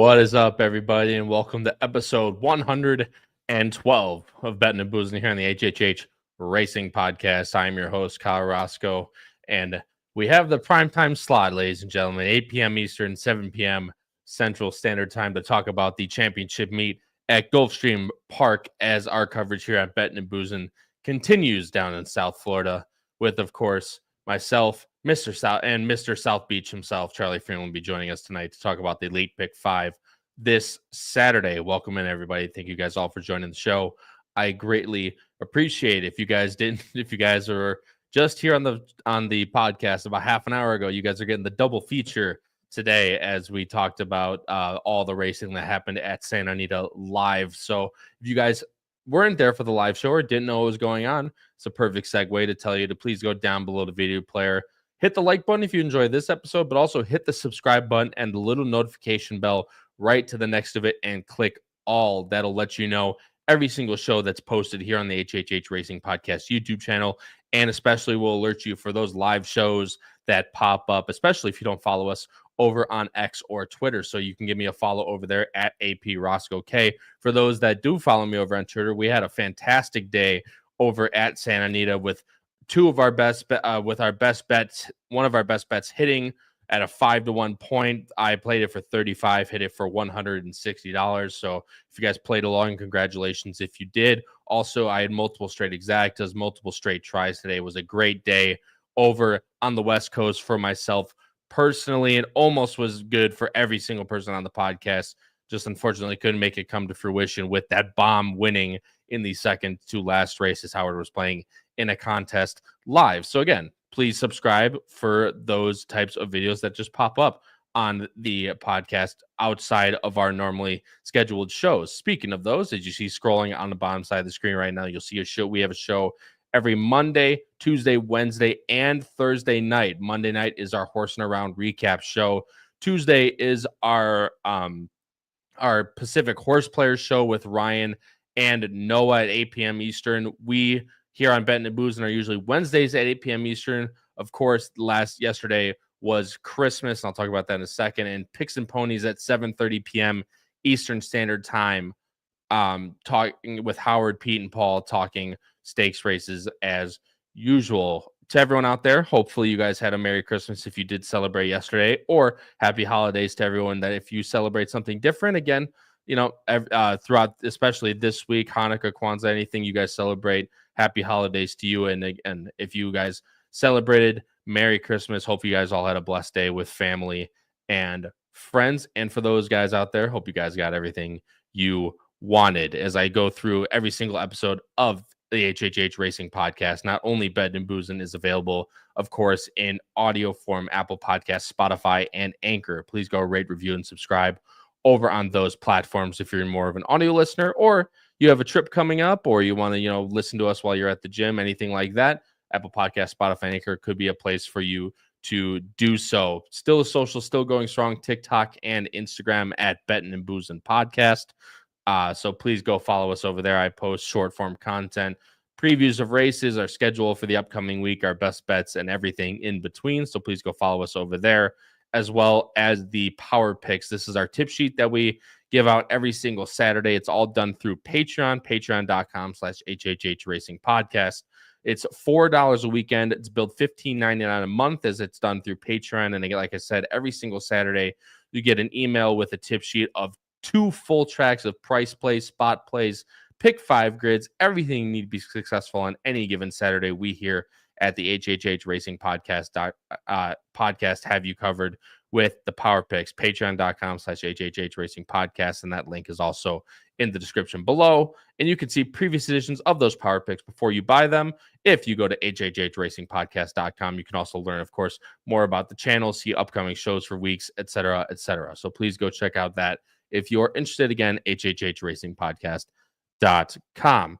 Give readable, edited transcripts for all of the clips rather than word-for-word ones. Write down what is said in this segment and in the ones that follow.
What is up, everybody, and welcome to episode 112 of Bettin N Boozin here on the HHH Racing Podcast. I'm your host, Kyle Roscoe, and we have the primetime slot, ladies and gentlemen, 8 p.m. Eastern, 7 p.m. Central Standard Time to talk about the championship meet at Gulfstream Park as our coverage here at Bettin N Boozin continues down in South Florida with, of course, myself, Mr. South Beach himself, Charlie Freeman, will be joining us tonight to talk about the Late Pick5 this Saturday. Welcome in, everybody. Thank you guys all for joining the show. I greatly appreciate if you guys are just here on the podcast about half an hour ago, you guys are getting the double feature today as we talked about all the racing that happened at Santa Anita live. So if you guys weren't there for the live show or didn't know what was going on, it's a perfect segue to tell you to please go down below the video player, hit the like button if you enjoyed this episode, but also hit the subscribe button and the little notification bell right to the next of it and click all. That'll let you know every single show that's posted here on the HHH Racing Podcast YouTube channel, and especially will alert you for those live shows that pop up, especially if you don't follow us over on X or Twitter. So you can give me a follow over there at AP Roscoe K. For those that do follow me over on Twitter, we had a fantastic day over at Santa Anita with two of our best with our best bets, one of our best bets hitting at a 5-1 point. I played it for 35, hit it for $160. So if you guys played along, congratulations if you did. Also, I had multiple straight exactas, multiple straight tries today. It was a great day over on the West Coast for myself personally. It almost was good for every single person on the podcast. Just unfortunately couldn't make it come to fruition with that bomb winning in the second to last race as Howard was playing in a contest live. So again, please subscribe for those types of videos that just pop up on the podcast outside of our normally scheduled shows. Speaking of those, as you see scrolling on the bottom side of the screen right now, you'll see a show. We have a show every Monday, Tuesday, Wednesday, and Thursday night. Monday night is our Horsin Around recap show. Tuesday is our Pacific Horseplayers show with Ryan and Noah at 8 p.m. Eastern. We here on Bettin N Boozin are usually Wednesdays at 8 p.m. Eastern. Of course, yesterday was Christmas, and I'll talk about that in a second. And Picks and Ponies at 7:30 p.m. Eastern Standard Time. Talking with Howard, Pete, and Paul, talking stakes races as usual. To everyone out there, hopefully you guys had a Merry Christmas if you did celebrate yesterday, or Happy Holidays to everyone that if you celebrate something different. Again, you know, throughout, especially this week, Hanukkah, Kwanzaa, anything you guys celebrate, Happy Holidays to you. And if you guys celebrated, Merry Christmas. Hope you guys all had a blessed day with family and friends. And for those guys out there, hope you guys got everything you wanted. As I go through every single episode of the HHH Racing Podcast, not only Bettin N Boozin is available, of course, in audio form, Apple Podcasts, Spotify, and Anchor. Please go rate, review, and subscribe over on those platforms if you're more of an audio listener, or you have a trip coming up, or you want to, listen to us while you're at the gym, anything like that. Apple Podcasts, Spotify, Anchor could be a place for you to do so. Still social, still going strong. TikTok and Instagram at Bettin N Boozin Podcast. So please go follow us over there. I post short form content, previews of races, our schedule for the upcoming week, our best bets, and everything in between. So please go follow us over there, as well as the Power Picks. This is our tip sheet that we give out every single Saturday. It's all done through Patreon, patreon.com/HHH Racing Podcast. It's $4 a weekend. It's billed $15.99 a month as it's done through Patreon. And again, like I said, every single Saturday, you get an email with a tip sheet of 2 full tracks of price plays, spot plays, pick 5 grids, everything you need to be successful on any given Saturday. We here at the HHH Racing Podcast have you covered with the Power Picks, patreon.com/HHH Racing Podcast. And that link is also in the description below. And you can see previous editions of those Power Picks before you buy them. If you go to hhhracingpodcast.com, you can also learn, of course, more about the channel, see upcoming shows for weeks, etc., etc. So please go check out that if you're interested. Again, hhhracingpodcast.com.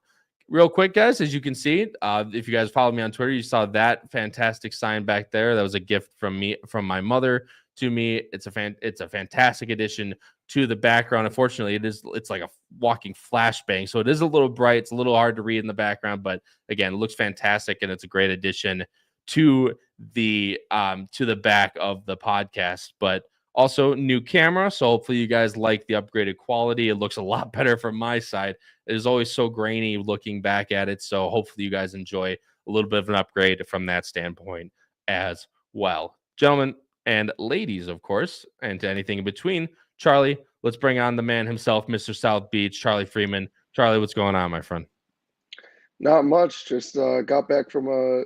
Real quick, guys, as you can see, if you guys followed me on Twitter, you saw that fantastic sign back there. That was a gift from my mother to me. It's a fantastic addition to the background. Unfortunately, it's like a walking flashbang, so it is a little bright. It's a little hard to read in the background, but again, it looks fantastic, and it's a great addition to the back of the podcast. But Also, new camera, so hopefully you guys like the upgraded quality. It looks a lot better from my side. It is always so grainy looking back at it, so hopefully you guys enjoy a little bit of an upgrade from that standpoint as well. Gentlemen and ladies, of course, and to anything in between, Charlie, let's bring on the man himself, Mr. South Beach, Charlie Freeman. Charlie, what's going on, my friend? Not much. Just got back from a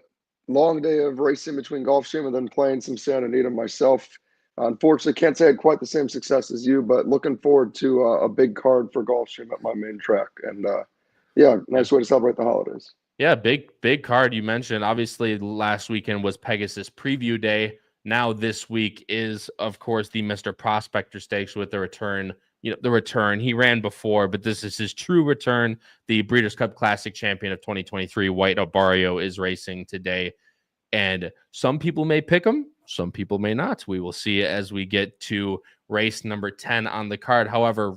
long day of racing between Gulfstream and then playing some Santa Anita myself. Unfortunately, can't say I had quite the same success as you, but looking forward to a big card for Gulfstream at my main track. And yeah, nice way to celebrate the holidays. Yeah, big card you mentioned. Obviously, last weekend was Pegasus Preview Day. Now this week is, of course, the Mr. Prospector Stakes with the return. The return. He ran before, but this is his true return. The Breeders' Cup Classic champion of 2023, White Abarrio, is racing today. And some people may pick him, some people may not. We will see as we get to race number 10 on the card. However,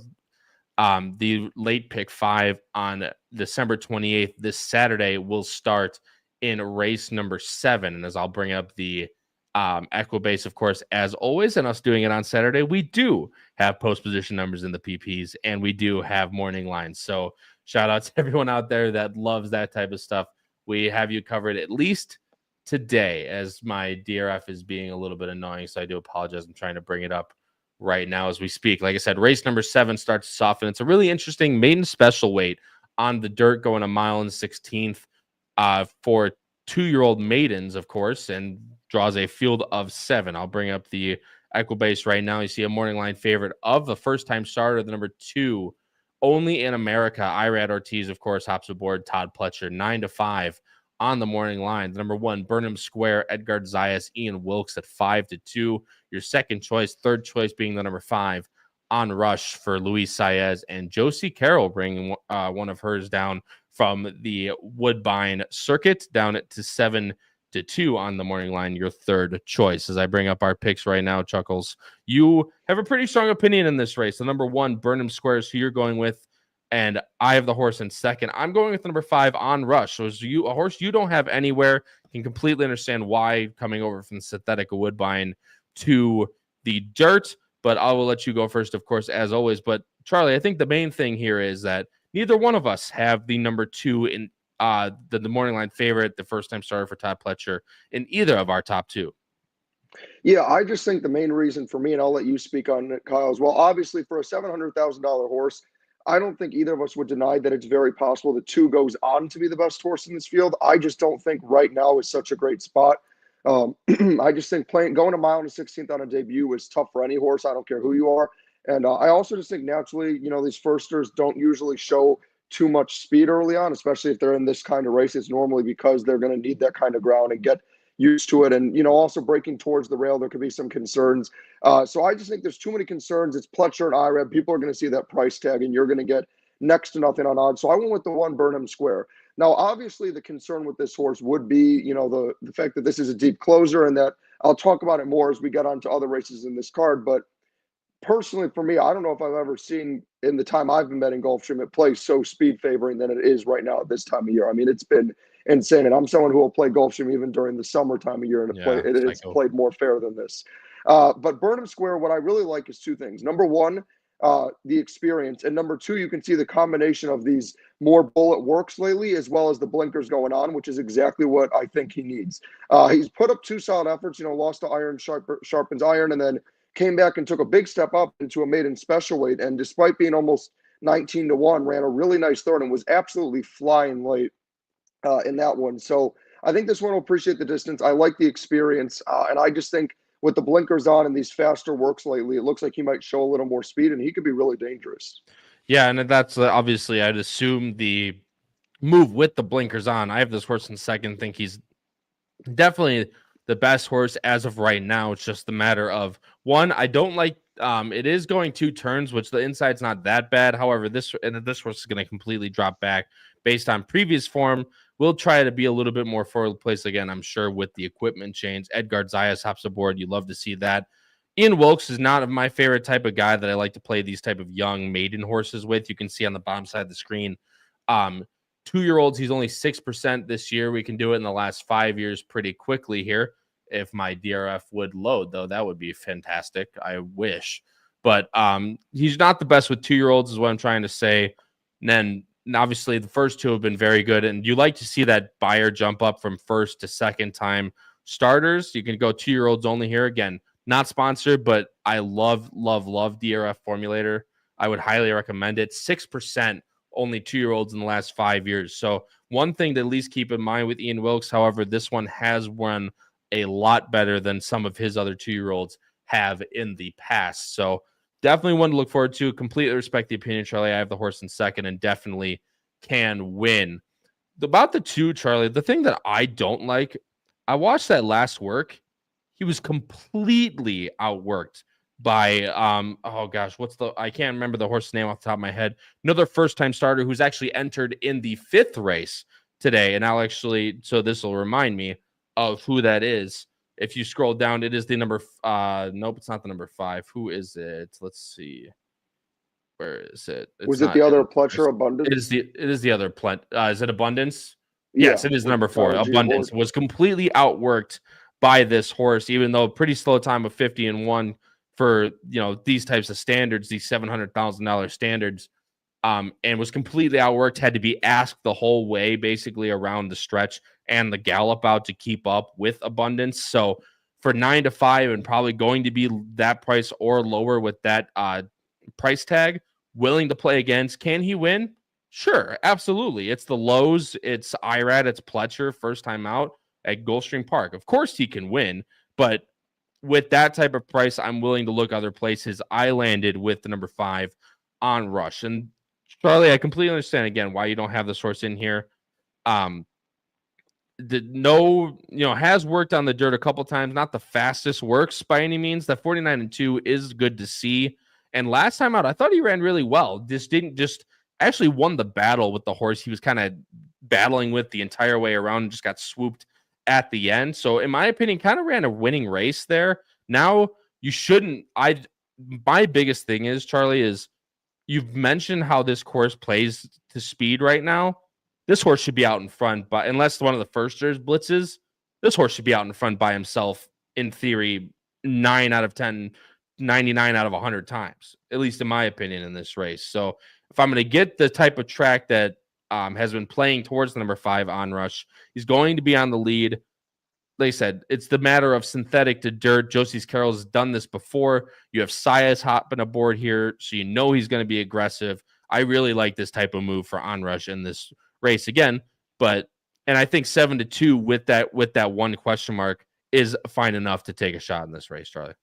the late pick 5 on December 28th, this Saturday, will start in race number 7. And as I'll bring up the Equibase, of course, as always, and us doing it on Saturday, we do have post position numbers in the PPs, and we do have morning lines. So shout out to everyone out there that loves that type of stuff. We have you covered at least today, as my DRF is being a little bit annoying, so I do apologize. I'm trying to bring it up right now as we speak. Like I said, race number 7 starts us off, and it's a really interesting maiden special weight on the dirt, going a mile and 16th for 2-year-old maidens, of course, and draws a field of 7. I'll bring up the Equibase right now. You see a morning line favorite of the first-time starter, the number 2, only in America. Irad Ortiz, of course, hops aboard. Todd Pletcher, 9-5 on the morning line. The number 1, Burnham Square, Edgar Zayas, Ian Wilkes at 5-2. Your second choice, third choice being the number 5, On Rush for Luis Saez, and Josie Carroll bringing one of hers down from the Woodbine circuit down to 7-2 on the morning line. Your third choice. As I bring up our picks right now, Chuckles, you have a pretty strong opinion in this race. The number 1, Burnham Square, is who you're going with, and I have the horse in second. I'm going with the number 5, On Rush. So as a horse you don't have anywhere, can completely understand why coming over from the synthetic Woodbine to the dirt, but I will let you go first, of course, as always. But Charlie, I think the main thing here is that neither one of us have the number 2 in the morning line favorite, the first-time starter for Todd Pletcher, in either of our top 2. Yeah, I just think the main reason for me, and I'll let you speak on it, Kyle, as well, obviously for a $700,000 horse, I don't think either of us would deny that it's very possible that 2 goes on to be the best horse in this field. I just don't think right now is such a great spot. I just think going a mile and 16th on a debut is tough for any horse. I don't care who you are. And I also just think naturally, these firsters don't usually show too much speed early on, especially if they're in this kind of race. It's normally because they're going to need that kind of ground and get used to it. And, also breaking towards the rail, there could be some concerns. So I just think there's too many concerns. It's Pletcher and IREB. People are going to see that price tag, and you're going to get next to nothing on odds. So I went with the 1, Burnham Square. Now, obviously, the concern with this horse would be, the fact that this is a deep closer, and that I'll talk about it more as we get on to other races in this card. But personally, for me, I don't know if I've ever seen in the time I've been betting Gulfstream it play so speed favoring than it is right now at this time of year. I mean, it's been insane. And I'm someone who will play Gulfstream even during the summer time of year, and it's played more fair than this. But Burnham Square, what I really like is 2 things. Number 1, the experience. And number 2, you can see the combination of these more bullet works lately, as well as the blinkers going on, which is exactly what I think he needs. He's put up 2 solid efforts, lost to iron, sharpens iron, and then came back and took a big step up into a maiden special weight. And despite being almost 19-1, ran a really nice third and was absolutely flying late in that one. So I think this one will appreciate the distance. I like the experience. And I just think with the blinkers on and these faster works lately, it looks like he might show a little more speed, and he could be really dangerous. Yeah, and that's obviously, I'd assume the move with the blinkers on. I have this horse in second, think he's definitely the best horse as of right now. It's just a matter of, 1, I don't like it is going 2 turns, which the inside's not that bad. However, this horse is going to completely drop back based on previous form. We'll try to be a little bit more forward place again, I'm sure, with the equipment change. Edgar Zayas hops aboard. You love to see that. Ian Wilkes is not my favorite type of guy that I like to play these type of young maiden horses with. You can see on the bottom side of the screen, 2-year-olds, he's only 6% this year. We can do it in the last 5 years pretty quickly here. if my DRF would load, though. That would be fantastic. I wish. But he's not the best with 2-year-olds is what I'm trying to say. And then obviously the first two have been very good. And you like to see that buyer jump up from first to second time starters. You can go 2-year-olds only here. Again, not sponsored, but I love DRF Formulator. I would highly recommend it. 6% only 2-year-olds in the last 5 years. So one thing to at least keep in mind with Ian Wilkes, however, this one has run a lot better than some of his other 2-year-olds have in the past. So definitely one to look forward to. Completely respect the opinion, Charlie. I have the horse in second and definitely can win. About the 2, Charlie, the thing that I don't like, I watched that last work. He was completely outworked by oh gosh, I can't remember the horse's name off the top of my head. Another first-time starter who's actually entered in the 5th race today. And I'll actually, so this will remind me of who that is. If you scroll down, it is the number nope, it's not the number 5. Who is it? Let's see. Where is it? Was it the other Pletcher Abundance? It is the other is it Abundance? Yeah, yes, it is number 4. Abundance was completely outworked by this horse, even though pretty slow time of 50-1 for these types of standards, these $700,000 standards, and was completely outworked. Had to be asked the whole way, basically around the stretch and the gallop out to keep up with Abundance. So for 9-5 and probably going to be that price or lower with that price tag, willing to play against. Can he win? Sure, absolutely. It's the Lowe's, it's Irad, it's Pletcher, first time out at Gulfstream Park. Of course he can win, but with that type of price, I'm willing to look other places. I landed with the number 5 on Rush. And Charlie, I completely understand again why you don't have this horse in here. Has worked on the dirt a couple times, not the fastest works by any means. That 49-2 is good to see. And last time out, I thought he ran really well. Actually won the battle with the horse he was kind of battling with the entire way around and just got swooped at the end. So in my opinion, kind of ran a winning race there. Now you shouldn't. My biggest thing is, Charlie, is you've mentioned how this course plays to speed right now. This horse should be out in front, but unless one of the firsters blitzes, this horse should be out in front by himself, in theory, 9 out of 10, 99 out of 100 times, at least in my opinion, in this race. So if I'm going to get the type of track that has been playing towards the number 5 on Rush, he's going to be on the lead. Like I said, it's the matter of synthetic to dirt. Josie's Carroll has done this before. You have Sias hopping aboard here, so you know he's going to be aggressive. I really like this type of move for Onrush in this race again, and I think 7-2 with that one question mark is fine enough to take a shot in this race, Charlie.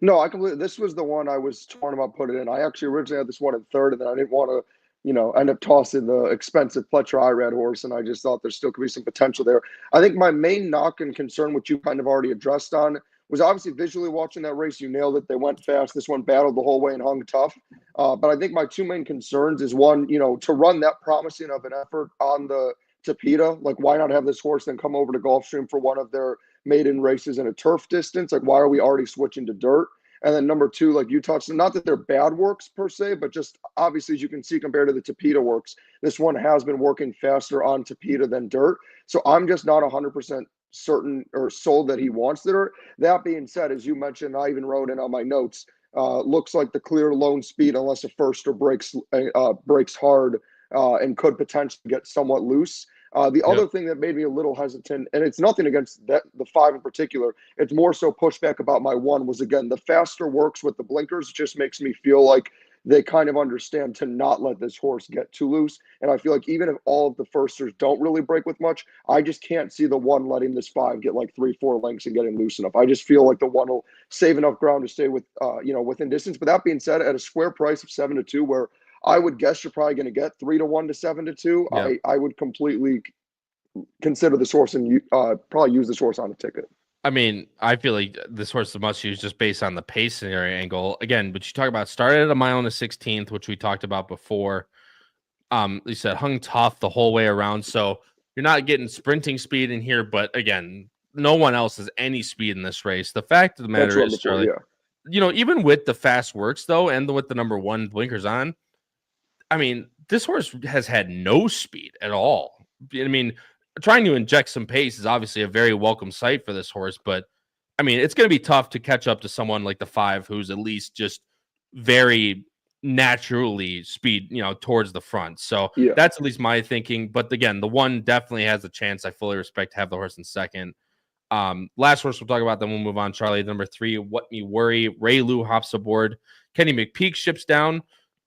No, this was the one I was torn about putting in. I actually originally had this one in 3rd, and then I didn't want to, end up tossing the expensive Pletcher Irad horse, and I just thought there still could be some potential there. I think my main knock and concern, which you kind of already addressed on, was obviously visually watching that race. You nailed it. They went fast. This one battled the whole way and hung tough. But I think my 2 main concerns is, one, to run that promising of an effort on the Tapeta, like why not have this horse then come over to Gulfstream for one of their maiden races in a turf distance? Like, why are we already switching to dirt? And then number 2, like you touched on, not that they're bad works per se, but just obviously, as you can see, compared to the Tapeta works, this one has been working faster on Tapeta than dirt. So I'm just not 100% certain or sold that he wants the dirt. That being said, as you mentioned, I even wrote in on my notes, looks like the clear lone speed, unless a firster breaks hard and could potentially get somewhat loose. The other thing that made me a little hesitant, and it's nothing against the 5 in particular, it's more so pushback about my 1, was, again, the faster works with the blinkers just makes me feel like they kind of understand to not let this horse get too loose. And I feel like even if all of the firsters don't really break with much, I just can't see the 1 letting this 5 get like 3-4 lengths and getting loose enough. I just feel like the 1 will save enough ground to stay with, within distance. But that being said, at a square price of 7-2, where I would guess you're probably going to get 3-1 to 7-2. Yeah. I would completely consider this horse and probably use this horse on a ticket. I mean, I feel like this horse is a must use just based on the pace scenario angle. Again, but you talk about started at a mile and a 16th, which we talked about before. You said hung tough the whole way around. So you're not getting sprinting speed in here, but again, no one else has any speed in this race. The fact of the matter is, Charlie, even with the fast works though, and with the number 1 blinkers on, I mean, this horse has had no speed at all. I mean, trying to inject some pace is obviously a very welcome sight for this horse, but I mean, it's going to be tough to catch up to someone like the 5 who's at least just very naturally speed, towards the front. So Yeah. that's at least my thinking. But again, the 1 definitely has a chance. I fully respect to have the horse in second. Last horse we'll talk about, then we'll move on. Charlie, number 3, What Me Worry. Ray Lou hops aboard. Kenny McPeak ships down.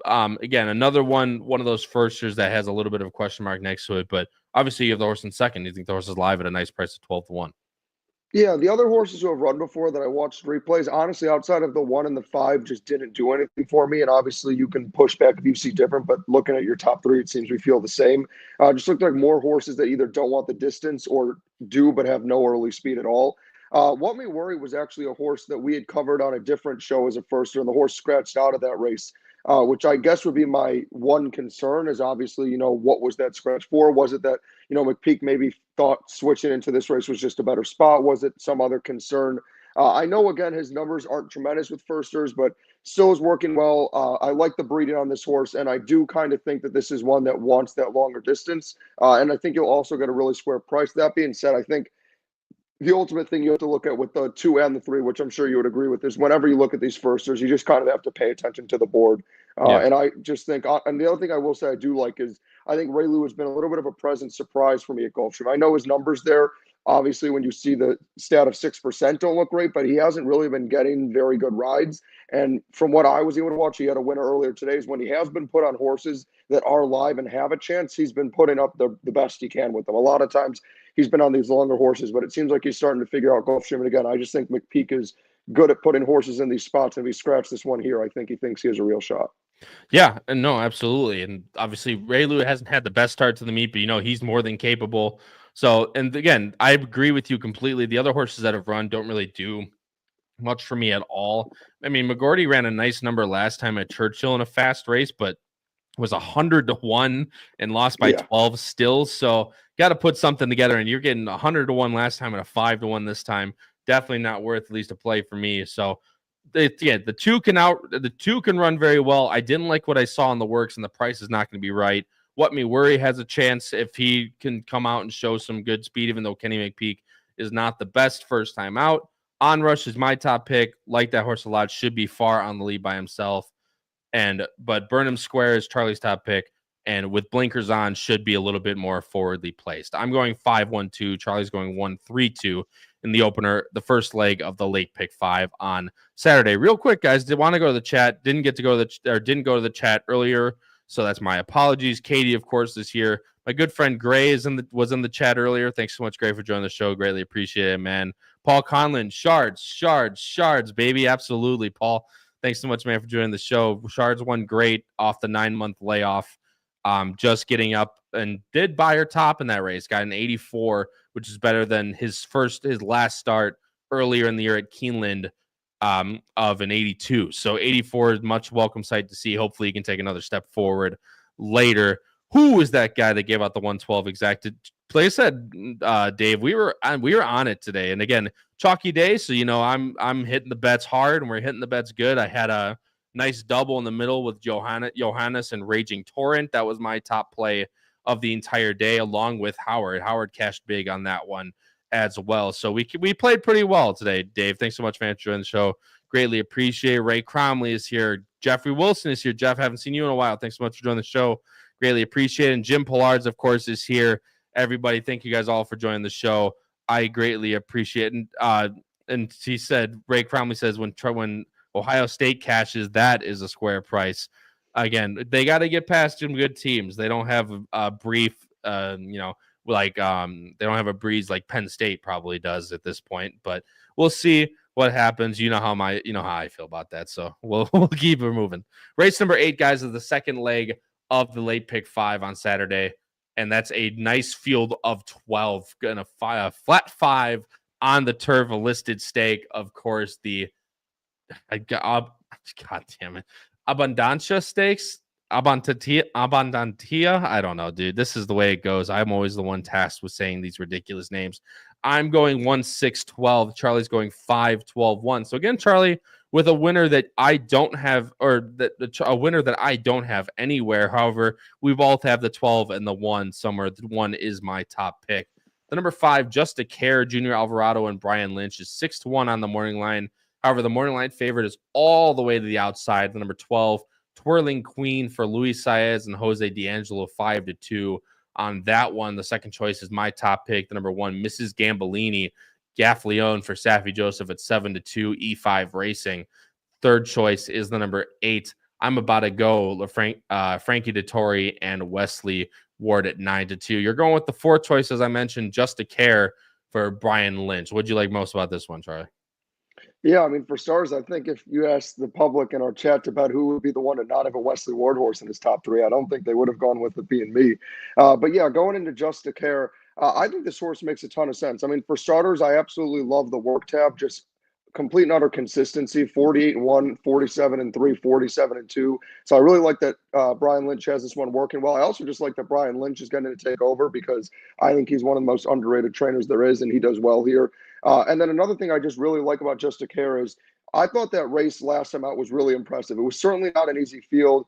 Again, another one of those firsters that has a little bit of a question mark next to it, but obviously you have the horse in second. You think the horse is live at a nice price of 12-1. Yeah, the other horses who have run before that I watched replays, honestly, outside of the 1 and the 5, just didn't do anything for me. And obviously, you can push back if you see different, but looking at your top 3, it seems we feel the same. Just looked like more horses that either don't want the distance or do but have no early speed at all. What Me Worry was actually a horse that we had covered on a different show as a firster, and the horse scratched out of that race. Which I guess would be my one concern is obviously, what was that scratch for? Was it that, McPeak maybe thought switching into this race was just a better spot? Was it some other concern? I know, again, his numbers aren't tremendous with firsters, but still is working well. I like the breeding on this horse, and I do kind of think that this is one that wants that longer distance. And I think you'll also get a really square price. That being said, I think the ultimate thing you have to look at with the 2 and the 3, which I'm sure you would agree with, is whenever you look at these firsters, you just kind of have to pay attention to the board. And I just think, and the other thing I will say I do like is I think Ray Lou has been a little bit of a pleasant surprise for me at Gulfstream. I know his numbers there, obviously, when you see the stat of 6%, don't look great, but he hasn't really been getting very good rides. And from what I was able to watch, he had a winner earlier today. Is when he has been put on horses that are live and have a chance, he's been putting up the best he can with them. A lot of times he's been on these longer horses, but it seems like he's starting to figure out Gulfstream. And again, I just think McPeak is good at putting horses in these spots. And if he scratched this one here, I think he thinks he has a real shot. Yeah, and no, absolutely. And obviously Ray Lou hasn't had the best start to the meet, but he's more than capable. So, and again, I agree with you completely. The other horses that have run don't really do much for me at all. I mean, McGordy ran a nice number last time at Churchill in a fast race, but was 100-1 and lost by 12 still. So got to put something together, and you're getting 100-1 last time and a 5-1 this time. Definitely not worth at least a play for me. So the 2 can run very well. I didn't like what I saw in the works, and the price is not going to be right. What Me Worry has a chance if he can come out and show some good speed, even though Kenny McPeak is not the best first time out. Onrush is my top pick. Like that horse a lot. Should be far on the lead by himself. But Burnham Square is Charlie's top pick, and with blinkers on, should be a little bit more forwardly placed. I'm going 5-1-2. Charlie's going 1-3-2 in the opener, the first leg of the Late Pick 5 on Saturday. Real quick, guys, did want to go to the chat? Didn't go to the chat earlier, so that's my apologies. Katie, of course, is here. My good friend Gray was in the chat earlier. Thanks so much, Gray, for joining the show. Greatly appreciate it, man. Paul Conlon, shards, baby, absolutely, Paul. Thanks so much, man, for joining the show. Shards won great off the 9-month layoff. Just getting up and did buy her top in that race. Got an 84, which is better than his last start earlier in the year at Keeneland of an 82. So 84 is much welcome sight to see. Hopefully he can take another step forward later. Who is that guy that gave out the 112 exacted? Like I said, Dave, we were on it today. And again, chalky day. So, I'm hitting the bets hard and we're hitting the bets good. I had a nice double in the middle with Johannes and Raging Torrent. That was my top play of the entire day, along with Howard. Howard cashed big on that one as well. So we played pretty well today, Dave. Thanks so much, man, for joining the show. Greatly appreciate it. Ray Cromley is here. Jeffrey Wilson is here. Jeff, haven't seen you in a while. Thanks so much for joining the show. Greatly appreciate it. And Jim Pillards, of course, is here. Everybody, thank you guys all for joining the show. I greatly appreciate it. And he said, Ray Cromley says, when Ohio State cashes, that is a square price. Again, they got to get past some good teams. They don't have a brief, they don't have a breeze like Penn State probably does at this point. But we'll see what happens. You know how I feel about that. So we'll keep it moving. Race number 8, guys, is the second leg of the Late Pick 5 on Saturday. And that's a nice field of 12 and a flat 5 on the turf, a listed stake. Of course, God damn it, Abundancia Stakes, Abundantia. I don't know, dude. This is the way it goes. I'm always the one tasked with saying these ridiculous names. I'm going 1-6-12. Charlie's going 5-12-1. So again, Charlie, with a winner that I don't have, or a winner that I don't have anywhere. However, we both have the 12 and the 1 somewhere. The 1 is my top pick. The number 5, Just a Care, Junior Alvarado and Brian Lynch, is 6-1 on the morning line. However, the morning line favorite is all the way to the outside. The number 12, Twirling Queen for Luis Saez and Jose D'Angelo, 5-2 on that one. The second choice is my top pick, the number 1, Mrs. Gambellini, Gaff Leone for Saffie Joseph at 7-2, E5 Racing. Third choice is the number 8, I'm About to Go, Frankie Dettori and Wesley Ward at 9-2. You're going with the fourth choice, as I mentioned, Just a Care for Brian Lynch. What'd you like most about this one, Charlie? Yeah, I mean, for starters, I think if you asked the public in our chat about who would be the one to not have a Wesley Ward horse in his top 3, I don't think they would have gone with it being me. But yeah, going into Just a Care, I think this horse makes a ton of sense. I mean, for starters, I absolutely love the work tab, just complete and utter consistency, 48-1, 47-3, 47-2. So I really like that Brian Lynch has this one working well. I also just like that Brian Lynch is going to take over because I think he's one of the most underrated trainers there is, and he does well here. And then another thing I just really like about Just a Care is I thought that race last time out was really impressive. It was certainly not an easy field.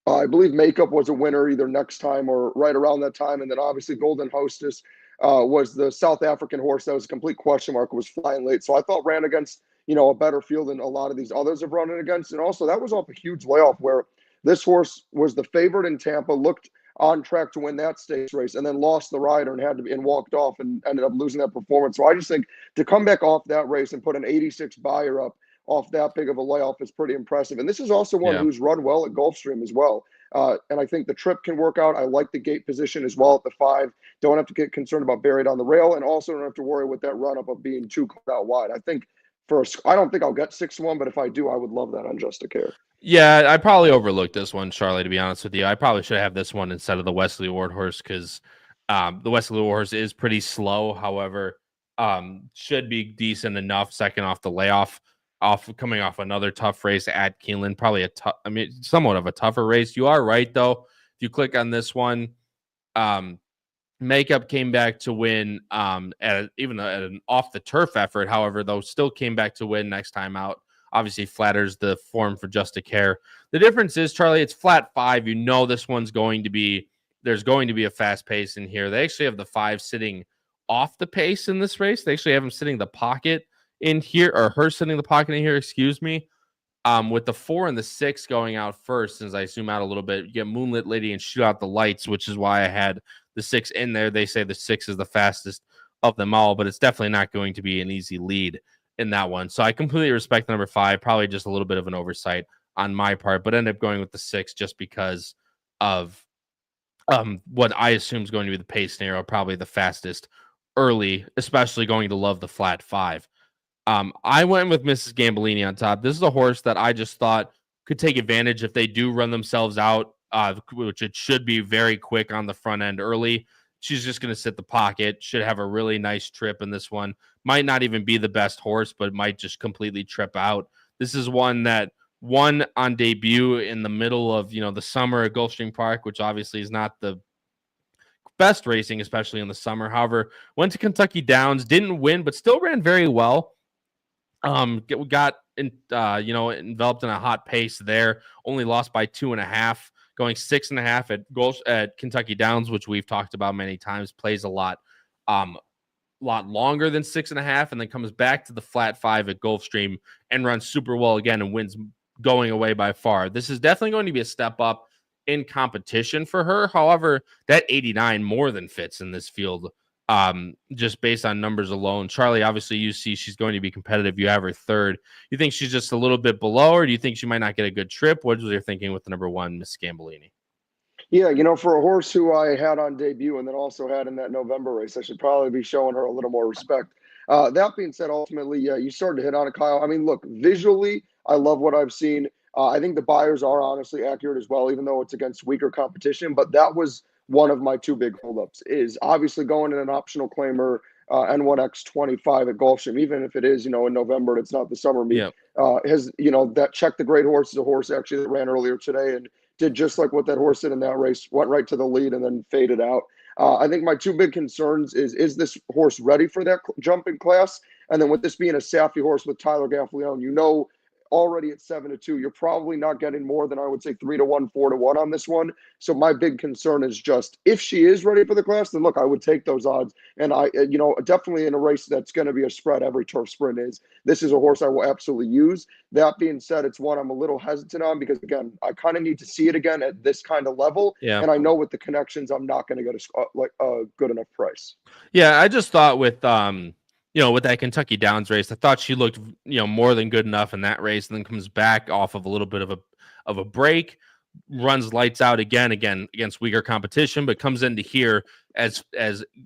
I believe Makeup was a winner either next time or right around that time. And then obviously Golden Hostess was the South African horse that was a complete question mark. It was flying late. So I thought ran against, a better field than a lot of these others have run it against. And also that was off a huge layoff where this horse was the favorite in Tampa, looked on track to win that stakes race, and then lost the rider and walked off and ended up losing that performance. So I just think to come back off that race and put an 86 buyer up off that big of a layoff is pretty impressive. And this is also one who's run well at Gulfstream as well. And I think the trip can work out. I like the gate position as well at the 5. Don't have to get concerned about buried on the rail, and also don't have to worry with that run up of being too out wide. I think I don't think I'll get 6-1, but if I do, I would love that on Just a Care. Yeah, I probably overlooked this one, Charlie, to be honest with you. I probably should have this one instead of the Wesley Ward horse because the Wesley Ward horse is pretty slow. However, should be decent enough second off the layoff, coming off another tough race at Keeneland. Probably somewhat of a tougher race. You are right, though. If you click on this one, Makeup came back to win at an off the turf effort. However, though, still came back to win next time out. Obviously flatters the form for Just a Care. The difference is, Charlie, it's flat 5. This one's there's going to be a fast pace in here. They actually have the 5 sitting off the pace in this race. They actually have him sitting the pocket in here, or her sitting the pocket in here, excuse me. With the 4 and the 6 going out first, as I zoom out a little bit, you get Moonlit Lady and Shoot Out the Lights, which is why I had the 6 in there. They say the 6 is the fastest of them all, but it's definitely not going to be an easy lead in that one. So I completely respect the number 5, probably just a little bit of an oversight on my part, but end up going with the 6 just because of what I assume is going to be the pace scenario, probably the fastest early, especially going to love the flat 5. I went with Mrs. Gambellini on top. This is a horse that I just thought could take advantage if they do run themselves out, which it should be very quick on the front end early. She's just going to sit the pocket, should have a really nice trip in this one. Might not even be the best horse, but might just completely trip out. This is one that won on debut in the middle of, the summer at Gulfstream Park, which obviously is not the best racing, especially in the summer. However, went to Kentucky Downs, didn't win, but still ran very well. Got enveloped in a hot pace there, only lost by 2.5. Going 6.5 at Kentucky Downs, which we've talked about many times, plays a lot longer than 6.5, and then comes back to the flat 5 at Gulfstream and runs super well again and wins going away by far. This is definitely going to be a step up in competition for her. However, that 89 more than fits in this field, just based on numbers alone. Charlie, obviously you see she's going to be competitive. You have her 3rd. You think she's just a little bit below, or do you think she might not get a good trip? What was your thinking with the number 1, Miss Gambellini? Yeah, for a horse who I had on debut and then also had in that November race, I should probably be showing her a little more respect. That being said, ultimately, yeah, you started to hit on it, Kyle. I mean, look, visually, I love what I've seen. I think the buyers are honestly accurate as well, even though it's against weaker competition. But that was one of my 2 big holdups, is obviously going in an optional claimer N1X25 at Gulfstream, even if it is, in November and it's not the summer meet. Has, that Check the Great Horse is a horse actually that ran earlier today and did just like what that horse did in that race, went right to the lead and then faded out. I think my 2 big concerns is this horse ready for that jump in class? And then with this being a Saffie horse with Tyler Gaffleone, already at 7-2. You're probably not getting more than, I would say, 3-1, 4-1 on this one. So my big concern is just if she is ready for the class, then look, I would take those odds. And definitely in a race that's going to be a spread, every turf sprint is. This is a horse I will absolutely use. That being said, it's one I'm a little hesitant on because, again, I kind of need to see it again at this kind of level. Yeah. And I know with the connections, I'm not going to get a good enough price. Yeah, I just thought with with that Kentucky Downs race, I thought she looked more than good enough in that race, and then comes back off of a little bit of a break, runs lights out again against weaker competition, but comes into here as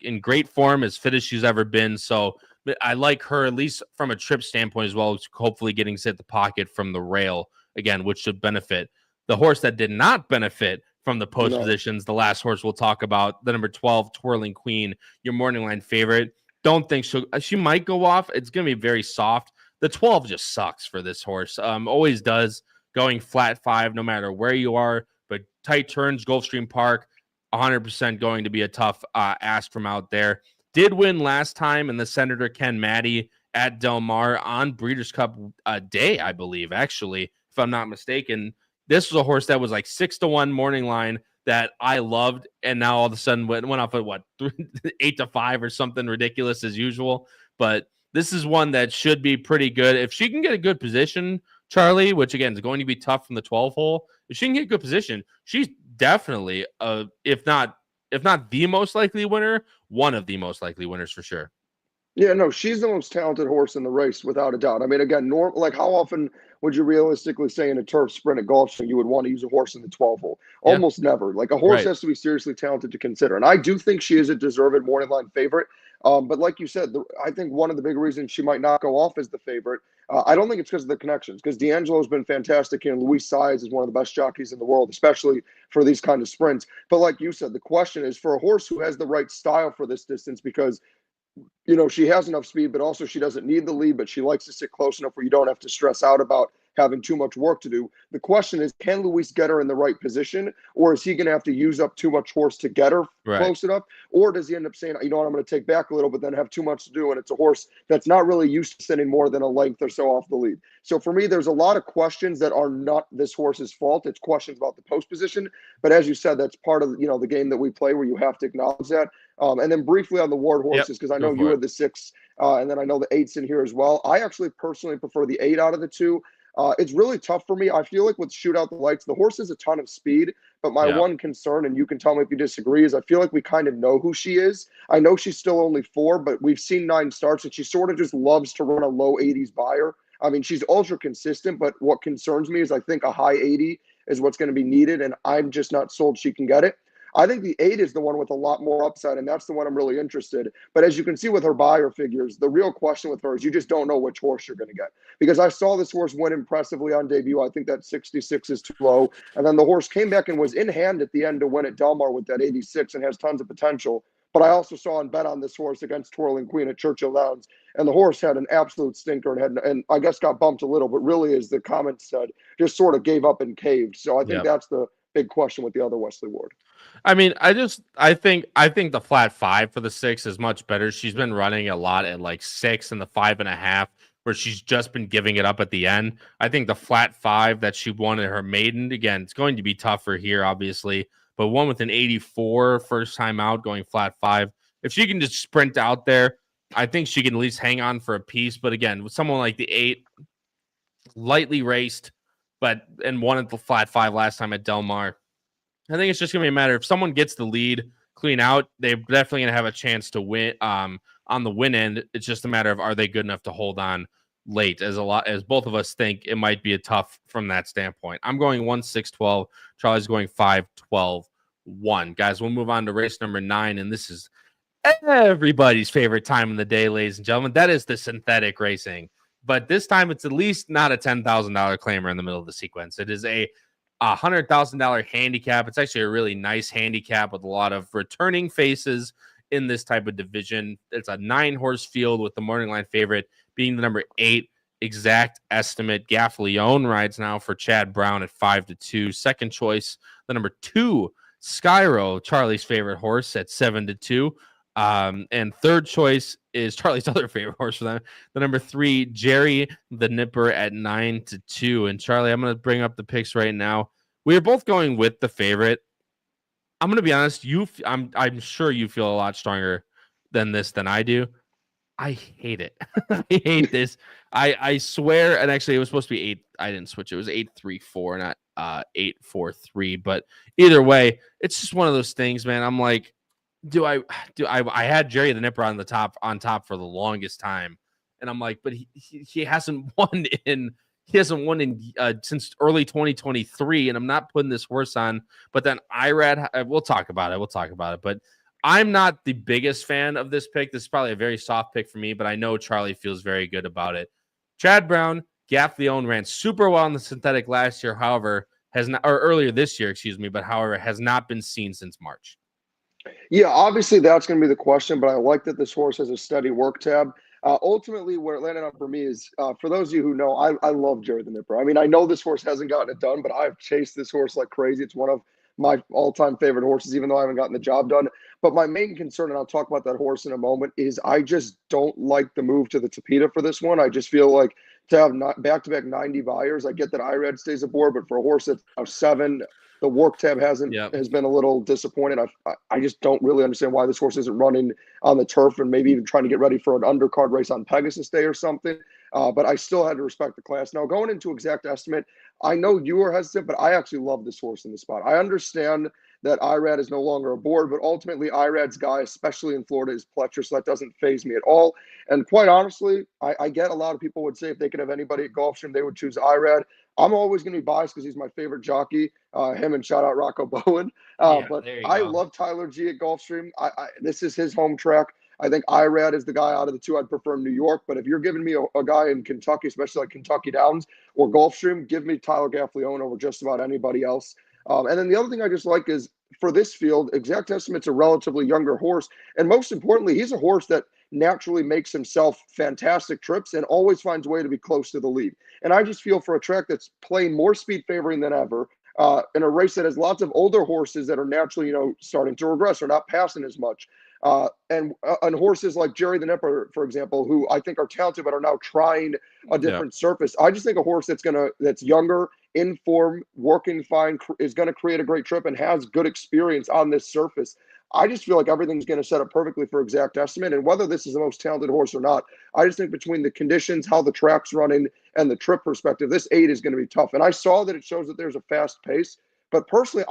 in great form, as fit as she's ever been. So I like her, at least from a trip standpoint, as well as hopefully getting set the pocket from the rail again, which should benefit. The horse that did not benefit from the post positions, the last horse we'll talk about, the number 12, Twirling Queen, your morning line favorite. Don't think she might go off. It's going to be very soft. The 12 just sucks for this horse. Always does, going flat 5 no matter where you are. But tight turns, Gulfstream Park, 100% going to be a tough ask from out there. Did win last time in the Senator Ken Matty at Del Mar on Breeders' Cup day, I believe, actually, if I'm not mistaken. This was a horse that was like 6-1 morning line that I loved, and now all of a sudden went off at 8-5 or something ridiculous as usual. But this is one that should be pretty good if she can get a good position, Charlie. Which again is going to be tough from the 12 hole. If she can get a good position, she's definitely if not the most likely winner, one of the most likely winners for sure. Yeah, no, she's the most talented horse in the race, without a doubt. I mean, again, how often would you realistically say in a turf sprint at Gulfstream you would want to use a horse in the 12 hole? Yeah. Almost never. Like, a horse has to be seriously talented to consider. And I do think she is a deserved morning line favorite. But like you said, I think one of the big reasons she might not go off as the favorite, I don't think it's because of the connections, because D'Angelo's been fantastic, and Luis Saez is one of the best jockeys in the world, especially for these kind of sprints. But like you said, the question is for a horse who has the right style for this distance, because she has enough speed, but also she doesn't need the lead, but she likes to sit close enough where you don't have to stress out about having too much work to do. The question is, can Luis get her in the right position, or is he going to have to use up too much horse to get her close enough? Or does he end up saying, you know what, I'm going to take back a little, but then have too much to do, and it's a horse that's not really used to sitting more than a length or so off the lead? So for me, there's a lot of questions that are not this horse's fault. It's questions about the post position. But as you said, that's part of the game that we play, where you have to acknowledge that. And then briefly on the Ward horses, because I know you had the 6, and then I know the 8's in here as well. I actually personally prefer the 8 out of the 2. It's really tough for me. I feel like with Shoot Out the Lights, the horse has a ton of speed, but my one concern, and you can tell me if you disagree, is I feel like we kind of know who she is. I know she's still only 4, but we've seen 9 starts, and she sort of just loves to run a low 80s buyer. I mean, she's ultra consistent, but what concerns me is I think a high 80 is what's going to be needed, and I'm just not sold she can get it. I think the 8 is the one with a lot more upside, and that's the one I'm really interested. But as you can see with her buyer figures, the real question with her is you just don't know which horse you're going to get. Because I saw this horse win impressively on debut. I think that 66 is too low. And then the horse came back and was in hand at the end to win at Del Mar with that 86 and has tons of potential. But I also saw and bet on this horse against Twirling Queen at Churchill Downs. And the horse had an absolute stinker and I guess got bumped a little, but really, as the comments said, just sort of gave up and caved. So I think that's the big question with the other Wesley Ward. I mean, I think the flat 5 for the 6 is much better. She's been running a lot at like 6 and the 5.5, where she's just been giving it up at the end. I think the flat 5 that she won at her maiden, again, it's going to be tougher here, obviously, but one with an 84 first time out going flat 5. If she can just sprint out there, I think she can at least hang on for a piece. But again, with someone like the 8, lightly raced, and won at the flat 5 last time at Del Mar, I think it's just going to be a matter if someone gets the lead clean out, they're definitely going to have a chance to win on the win end. It's just a matter of, are they good enough to hold on late, as both of us think it might be a tough from that standpoint. I'm going 1-6-12. Charlie's going 5-12-1. Guys, we'll move on to race number 9, and this is everybody's favorite time of the day, ladies and gentlemen. That is the synthetic racing. But this time it's at least not a $10,000 claimer in the middle of the sequence. It is a $100,000 handicap. It's actually a really nice handicap with a lot of returning faces in this type of division. It's a 9-horse field with the morning line favorite being the number 8 exact estimate. Gaffleone rides now for Chad Brown at 5-2. Second choice, the number 2 Skyro, Charlie's favorite horse, at 7-2. And third choice is Charlie's other favorite horse for them, the number 3, Jerry the Nipper at 9-2. And Charlie, I'm going to bring up the picks right now. We are both going with the favorite. I'm going to be honest. I'm sure you feel a lot stronger than I do. I hate it. I hate this. I swear, and actually, it was supposed to be 8. I didn't switch. It was 8-3-4, not 8-4-3. But either way, it's just one of those things, man. I'm like, I had Jerry the Nipper on top for the longest time, and I'm like, but he hasn't won in since early 2023, and I'm not putting this horse on. But then Irad, we'll talk about it. But I'm not the biggest fan of this pick. This is probably a very soft pick for me, but I know Charlie feels very good about it. Chad Brown, Gaffleone ran super well in the synthetic last year, however, earlier this year, but however, has not been seen since March. Yeah, obviously that's going to be the question, but I like that this horse has a steady work tab. Ultimately, where it landed on for me is, for those of you who know, I love Jerry the Nipper. I mean, I know this horse hasn't gotten it done, but I've chased this horse like crazy. It's one of my all-time favorite horses, even though I haven't gotten the job done. But my main concern, and I'll talk about that horse in a moment, is I just don't like the move to the Tapeta for this one. I just feel like to have back-to-back 90 buyers, I get that Irad stays aboard, but for a horse that's now 7, the work tab has been a little disappointed. I just don't really understand why this horse isn't running on the turf and maybe even trying to get ready for an undercard race on Pegasus Day or something. But I still had to respect the class. Now, going into exact estimate, I know you were hesitant, but I actually love this horse in the spot. I understand that Irad is no longer aboard, but ultimately Irad's guy, especially in Florida, is Pletcher, so that doesn't faze me at all. And quite honestly, I get a lot of people would say if they could have anybody at Gulfstream, they would choose Irad. I'm always going to be biased because he's my favorite jockey, him and shout out Rocco Bowen. But I love Tyler G at Gulfstream. This is his home track. I think Irad is the guy out of the two. I'd prefer New York, but if you're giving me a guy in Kentucky, especially like Kentucky Downs or Gulfstream, give me Tyler Gaffleone over just about anybody else. And then the other thing I just like is for this field, Exact Estimate's a relatively younger horse. And most importantly, he's a horse that naturally makes himself fantastic trips and always finds a way to be close to the lead. And I just feel for a track that's playing more speed favoring than ever, in a race that has lots of older horses that are naturally, starting to regress or not passing as much. And horses like Jerry the Nipper, for example, who I think are talented but are now trying a different surface. I just think a horse that's younger, in form, working fine, is going to create a great trip and has good experience on this surface. I just feel like everything's going to set up perfectly for Exact Estimate. And whether this is the most talented horse or not, I just think between the conditions, how the track's running, and the trip perspective, this 8 is going to be tough. And I saw that it shows that there's a fast pace, but personally,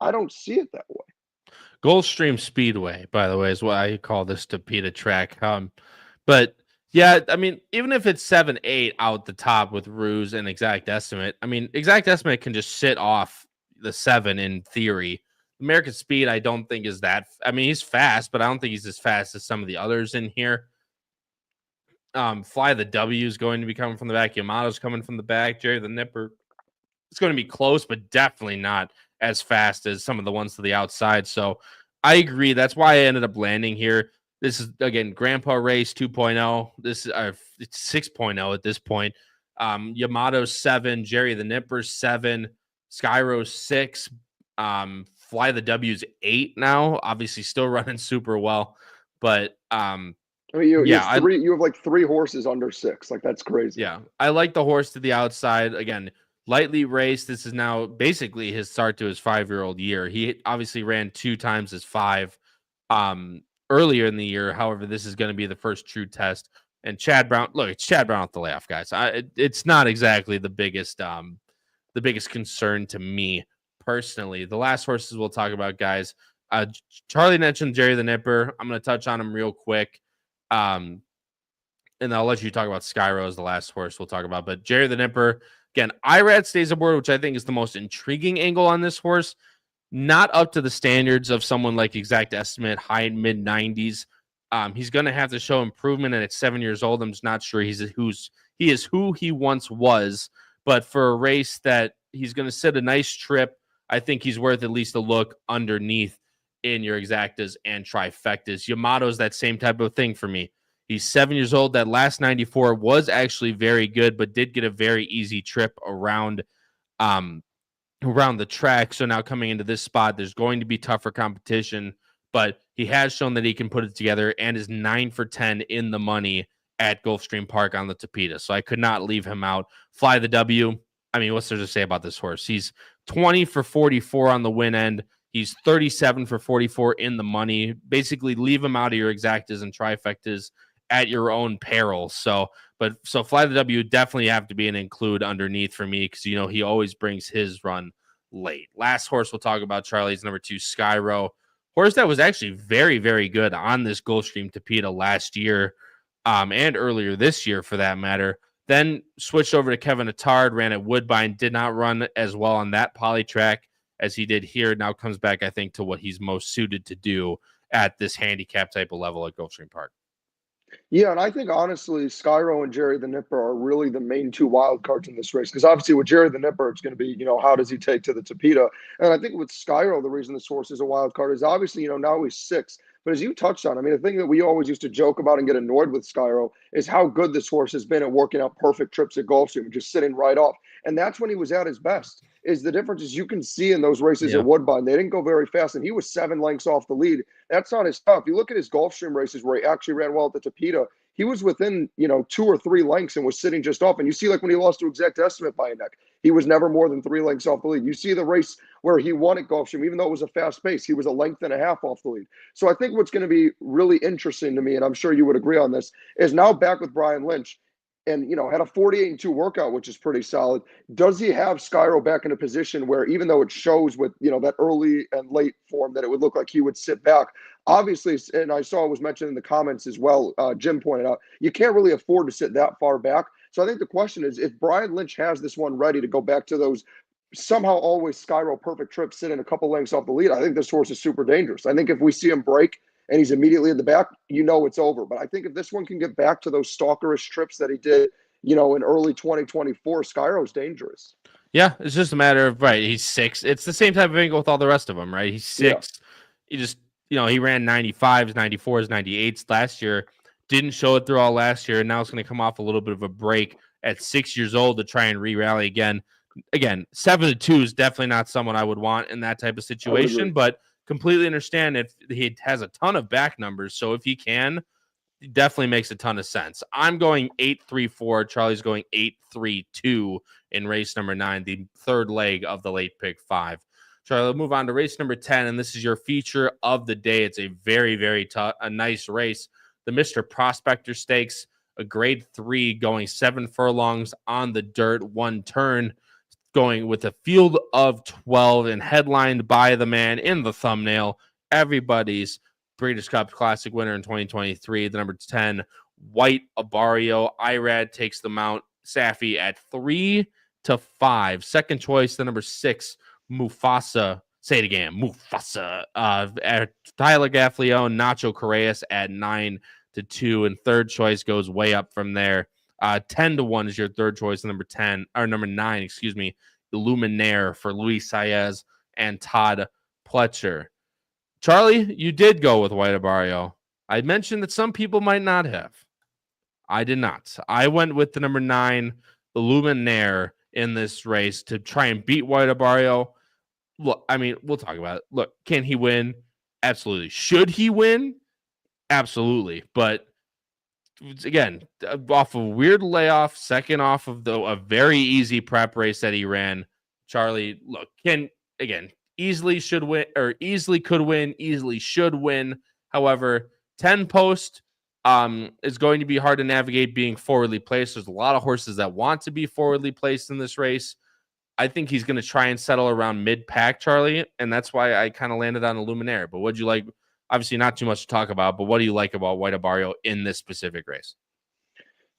I don't see it that way. Gulfstream Speedway, by the way, is what I call this Tapeta track. But yeah, I mean, even if it's 7-8 out the top with Ruse and Exact Estimate, I mean, Exact Estimate can just sit off the 7 in theory. American Speed, I don't think is that. I mean, he's fast, but I don't think he's as fast as some of the others in here. Fly the W is going to be coming from the back. Yamato's coming from the back. Jerry the Nipper, it's going to be close, but definitely not as fast as some of the ones to the outside. So I agree. That's why I ended up landing here. This is, again, Grandpa Race 2.0. This is it's 6.0 at this point. Yamato's 7, Jerry the Nipper's 7, Skyro's 6, Fly the W's 8 now. Obviously, still running super well, but I mean, you have like 3 horses under 6. Like, that's crazy. Yeah, I like the horse to the outside. Again, lightly raced. This is now basically his start to his 5-year-old year. He obviously ran 2 times as 5 earlier in the year. However, this is going to be the first true test. And Chad Brown, look, it's Chad Brown at the layoff, guys. It's not exactly the biggest concern to me personally. The last horses we'll talk about, guys. Charlie mentioned Jerry the Nipper. I'm going to touch on him real quick. And I'll let you talk about Skyro as the last horse we'll talk about. But Jerry the Nipper, again, Irad stays aboard, which I think is the most intriguing angle on this horse. Not up to the standards of someone like Exact Estimate, high and mid 90s. He's going to have to show improvement, and at 7 years old, I'm just not sure he is who he once was. But for a race that he's going to set a nice trip, I think he's worth at least a look underneath in your exactas and trifectas. Yamato's that same type of thing for me. He's 7 years old. That last 94 was actually very good, but did get a very easy trip around the track. So now coming into this spot, there's going to be tougher competition. but he has shown that he can put it together and is 9 for 10 in the money at Gulfstream Park on the Tapeta. So I could not leave him out. Fly the W. I mean, what's there to say about this horse? He's 20 for 44 on the win end. He's 37 for 44 in the money. Basically, leave him out of your exactas and trifectas at your own peril. So Fly the W definitely have to be an include underneath for me because, you know, he always brings his run late. Last horse we'll talk about, Charlie's number 2, Skyro. Horse that was actually very, very good on this Gulfstream Tapeta last year and earlier this year for that matter. Then switched over to Kevin Attard, ran at Woodbine, did not run as well on that poly track as he did here. Now comes back, I think, to what he's most suited to do at this handicap type of level at Gulfstream Park. Yeah, and I think honestly, Skyro and Jerry the Nipper are really the main 2 wild cards in this race. Because obviously with Jerry the Nipper, it's going to be, you know, how does he take to the Tapeta? And I think with Skyro, the reason this horse is a wild card is obviously, you know, now he's 6. But as you touched on, I mean, the thing that we always used to joke about and get annoyed with Skyro is how good this horse has been at working out perfect trips at Gulfstream and just sitting right off. And that's when he was at his best. Is the difference is you can see in those races at Woodbine, they didn't go very fast, and he was 7 lengths off the lead. That's not his stuff. You look at his Gulfstream races where he actually ran well at the Tapeta, he was within, you know, 2 or 3 lengths and was sitting just off. And you see, like when he lost to Exact Estimate by a neck, he was never more than 3 lengths off the lead. You see the race where he won at Gulfstream, even though it was a fast pace, he was a length and a half off the lead. So I think what's going to be really interesting to me, and I'm sure you would agree on this, is now back with Brian Lynch. And, you know, had a 48-2 workout, which is pretty solid. Does he have Skyro back in a position where, even though it shows with, you know, that early and late form that it would look like he would sit back, obviously, and I saw it was mentioned in the comments as well, Jim pointed out, you can't really afford to sit that far back. So I think the question is, if Brian Lynch has this one ready to go back to those somehow always Skyro perfect trips, sitting a couple lengths off the lead, I think this horse is super dangerous. I think if we see him break and he's immediately in the back, you know it's over. But I think if this one can get back to those stalkerish trips that he did, you know, in early 2024, Skyro's dangerous. Yeah, it's just a matter of, right, he's 6. It's the same type of angle with all the rest of them, right? He's 6. He just, you know, he ran 95s, 94s, 98s last year. Didn't show it through all last year, and now it's going to come off a little bit of a break at 6 years old to try and re-rally again. Again, 7-2 is definitely not someone I would want in that type of situation, but completely understand if he has a ton of back numbers. So if he can, it definitely makes a ton of sense. I'm going 8-3-4. Charlie's going 8-3-2 in race number 9, the 3rd leg of the Late Pick 5. Charlie, we'll move on to race number 10, and this is your feature of the day. It's a very, very a nice race. The Mr. Prospector Stakes, a grade 3 going 7 furlongs on the dirt, 1 turn, going with a field of 12 and headlined by the man in the thumbnail, everybody's Breeders' Cup Classic winner in 2023, the number 10 White Abarrio. Irad takes the mount. Safi at 3-5. Second choice, the number 6 Mufasa. Say it again, Mufasa. Tyler Gaffleone, Nacho Correas at 9-2, and third choice goes way up from there. 10-1 is your third choice. Number 9, excuse me, Illuminaire for Luis Saez and Todd Pletcher. Charlie, you did go with White Abarrio. I mentioned that some people might not have. I did not. I went with the number 9, Illuminaire, in this race to try and beat White Abarrio. Look, I mean, we'll talk about it. Look, can he win? Absolutely. Should he win? Absolutely. But again, off a weird layoff, second off of a very easy prep race that he ran. Charlie, look, easily should win, or easily could win, easily should win. However, 10 post is going to be hard to navigate being forwardly placed. There's a lot of horses that want to be forwardly placed in this race. I think he's going to try and settle around mid-pack, Charlie, and that's why I kind of landed on Illuminaire. But what'd you like? Obviously, not too much to talk about, but what do you like about White Abarrio in this specific race?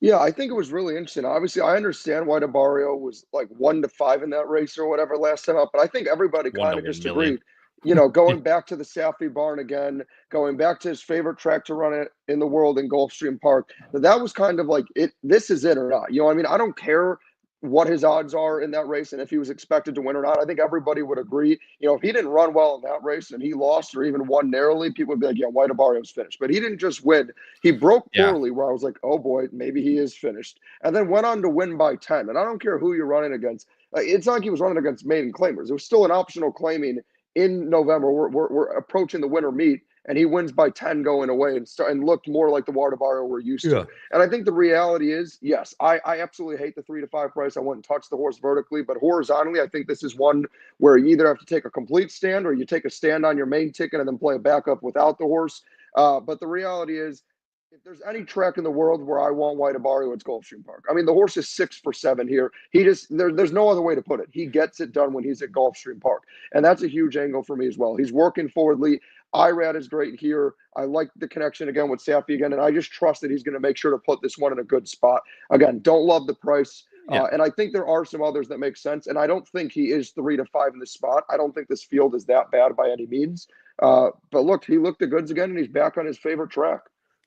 Yeah, I think it was really interesting. Obviously, I understand White Abarrio was like 1-5 in that race or whatever last time up, but I think everybody kind of just agreed. You know, going back to the Safi barn again, going back to his favorite track to run it in the world in Gulfstream Park, that was kind of like it. This is it or not. You know, I mean, I don't care what his odds are in that race and if he was expected to win or not. I think everybody would agree. You know, if he didn't run well in that race and he lost or even won narrowly, people would be like, yeah, White Abarrio's finished. But he didn't just win. He broke poorly where I was like, oh boy, maybe he is finished. And then went on to win by 10. And I don't care who you're running against. It's not like he was running against maiden claimers. It was still an optional claiming in November. We're approaching the winter meet. and he wins by 10 going away and looked more like the White Abarrio we're used to. And I think the reality is, yes, I absolutely hate the 3 to 5 price. I wouldn't touch the horse vertically, but horizontally, I think this is one where you either have to take a complete stand or you take a stand on your main ticket and then play a backup without the horse. But the reality is, if there's any track in the world where I want White Abarrio, it's Gulfstream Park. I mean, the horse is 6 for 7 here. There's no other way to put it. He gets it done when he's at Gulfstream Park. And that's a huge angle for me as well. He's working forwardly. IRAD is great here. I like the connection again with Safi again. And I just trust that he's going to make sure to put this one in a good spot. Again, don't love the price. And I think there are some others that make sense. And I don't think he is 3 to 5 in this spot. I don't think this field is that bad by any means. But look, he looked the goods again, and he's back on his favorite track.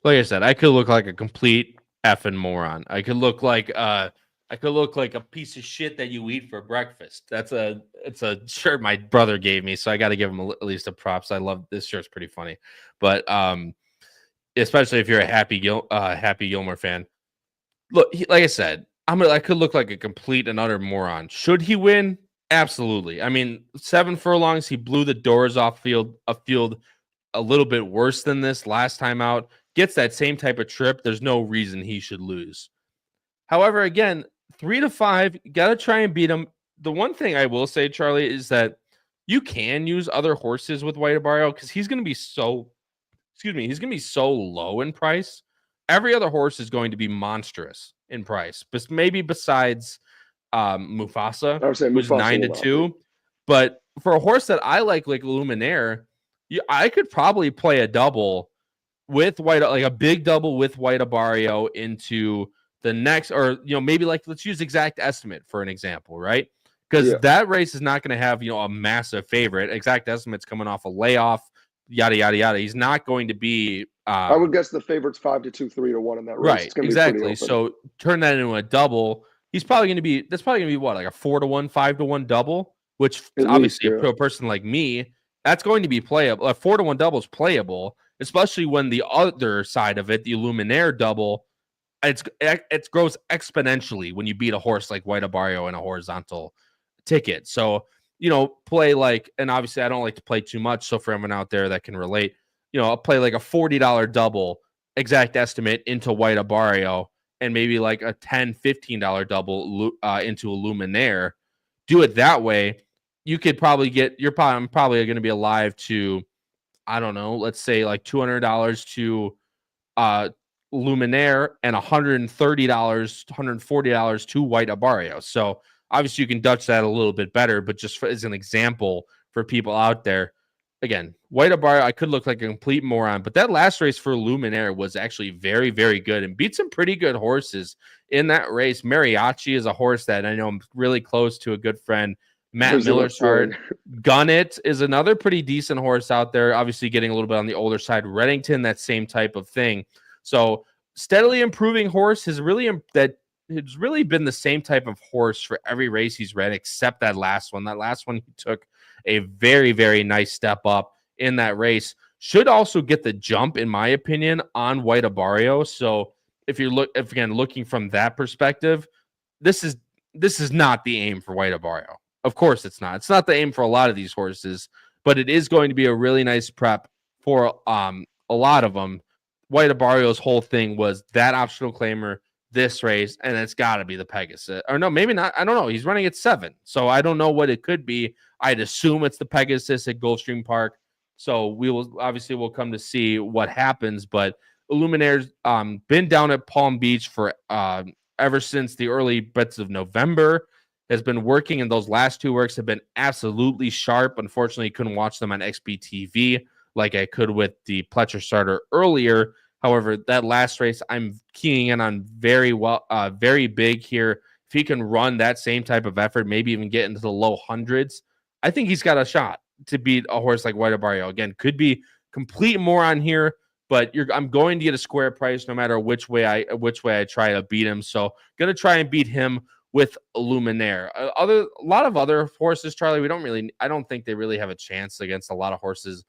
Like I said, I could look like a complete effing moron. I could look like a piece of shit that you eat for breakfast. It's a shirt my brother gave me, so I got to give him at least a props. I love this shirt's pretty funny, but especially if you're a Happy Gilmore fan. Look, like I said, I could look like a complete and utter moron. Should he win? Absolutely. I mean, 7 furlongs, he blew the doors off a field a little bit worse than this last time out. Gets that same type of trip. There's no reason he should lose. However, again, 3 to 5, got to try and beat him. The one thing I will say, Charlie, is that you can use other horses with White Abarrio because he's going to be so low in price. Every other horse is going to be monstrous in price, but maybe besides Mufasa, who's 9 to 2. But for a horse that I like Luminaire, I could probably play a double with a big double with White Abarrio into the next, or maybe let's use Exact Estimate for an example, right? Because that race is not going to have a massive favorite. Exact Estimate's coming off a layoff, yada yada yada. He's not going to be. I would guess the favorite's 5 to 2, 3 to 1 in that race. Right, exactly. So turn that into a double. That's probably going to be what, like a 4 to 1, 5 to 1 double, which obviously to a person like me, that's going to be playable. A 4 to 1 double is playable, especially when the other side of it, the Luminaire double, it grows exponentially when you beat a horse like White Abarrio in a horizontal ticket. So, play and obviously I don't like to play too much. So for everyone out there that can relate, I'll play like a $40 double Exact Estimate into White Abarrio and maybe like a $10, $15 double into a Luminaire. Do it that way. You could probably I'm probably going to be alive to, I don't know, let's say like $200 to Luminaire and $130, $140 to White Abarrio. So obviously you can Dutch that a little bit better, but just as an example for people out there, again, White Abarrio, I could look like a complete moron, but that last race for Luminaire was actually very, very good and beat some pretty good horses in that race. Mariachi is a horse that I know I'm really close to, a good friend, Matt Miller's heart. Gun It is another pretty decent horse out there, obviously getting a little bit on the older side. Reddington, that same type of thing. So steadily improving horse has really been the same type of horse for every race he's ran, except that last one. That last one, he took a very, very nice step up in that race. Should also get the jump, in my opinion, on White Abarrio. So if looking from that perspective, this is not the aim for White Abarrio. Of course it's not. It's not the aim for a lot of these horses, but it is going to be a really nice prep for a lot of them. White Abarrio's whole thing was that optional claimer, this race, and it's got to be the Pegasus. Or no, maybe not. I don't know. He's running at 7, so I don't know what it could be. I'd assume it's the Pegasus at Gulfstream Park. So we'll come to see what happens. But Illuminaire's been down at Palm Beach for ever since the early bits of November. Has been working, and those last 2 works have been absolutely sharp. Unfortunately, couldn't watch them on XBTV like I could with the Pletcher starter earlier. However, that last race, I'm keying in on very big here. If he can run that same type of effort, maybe even get into the low hundreds, I think he's got a shot to beat a horse like White Abarrio. Again, could be complete moron here, but I'm going to get a square price no matter which way I try to beat him. So going to try and beat him with Luminaire. A lot of other horses, Charlie, I don't think they really have a chance against a lot of horses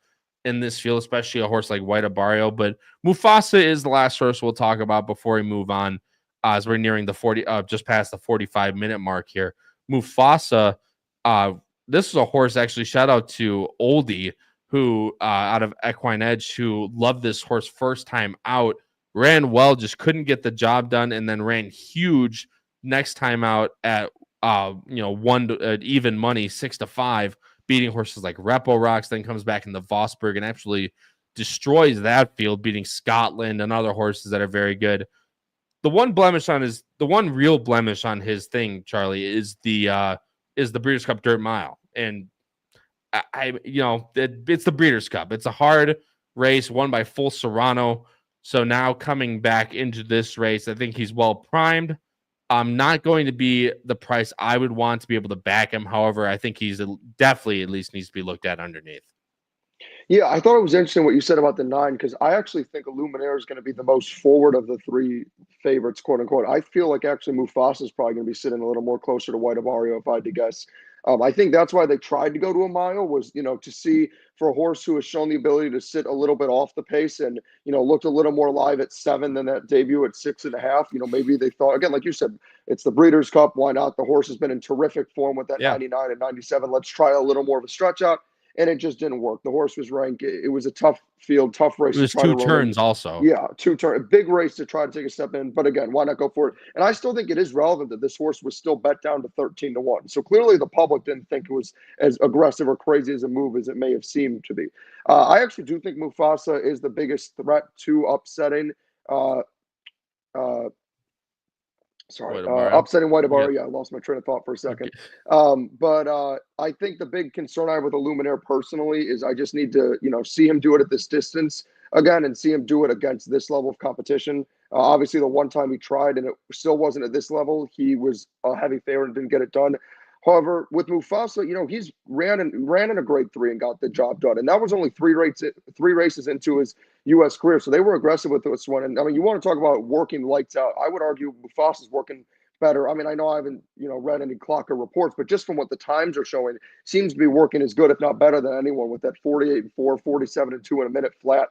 in this field, especially a horse like White Abarrio. But Mufasa is the last horse we'll talk about before we move on, as we're nearing the just past the 45-minute mark here. Mufasa, this is a horse, actually, shout out to Oldie, who out of Equine Edge, who loved this horse first time out, ran well, just couldn't get the job done, and then ran huge next time out at even money 6-5, beating horses like Repo Rocks. Then comes back in the Vosburg and actually destroys that field, beating Scotland and other horses that are very good. The one real blemish on his thing, Charlie, is the Breeders' Cup Dirt Mile, and it's the Breeders' Cup. It's a hard race won by Full Serrano. So now coming back into this race, I think he's well primed. Not going to be the price I would want to be able to back him. However, I think he's definitely at least needs to be looked at underneath. Yeah, I thought it was interesting what you said about the 9, because I actually think Illuminaire is going to be the most forward of the 3 favorites, quote unquote. I feel like actually Mufasa is probably going to be sitting a little more closer to White Abarrio if I had to guess. I think that's why they tried to go to a mile, was, to see for a horse who has shown the ability to sit a little bit off the pace and, looked a little more live at 7 than that debut at 6.5. Maybe they thought, again, like you said, it's the Breeders' Cup. Why not? The horse has been in terrific form with that 99 and 97. Let's try a little more of a stretch out. And it just didn't work. The horse was ranked. It was a tough field, tough race. It was 2 turns also. Yeah, 2 turns. Big race to try to take a step in. But again, why not go for it? And I still think it is relevant that this horse was still bet down to 13-1. So clearly the public didn't think it was as aggressive or crazy as a move as it may have seemed to be. I actually do think Mufasa is the biggest threat to upsetting upsetting White Abarrio. Yeah, I lost my train of thought for a second. But I think the big concern I have with Illuminaire personally is I just need to, see him do it at this distance again and see him do it against this level of competition. Obviously, the one time he tried and it still wasn't at this level, he was a heavy favorite and didn't get it done. However, with Mufasa, he's ran in a grade 3 and got the job done. And that was only 3 races into his U.S. career. So they were aggressive with this one. And I mean, you want to talk about working lights out. I would argue Mufasa's working better. I mean, I know I haven't, read any clock or reports, but just from what the times are showing, seems to be working as good, if not better than anyone with that 48-4, 47-2 in a minute flat.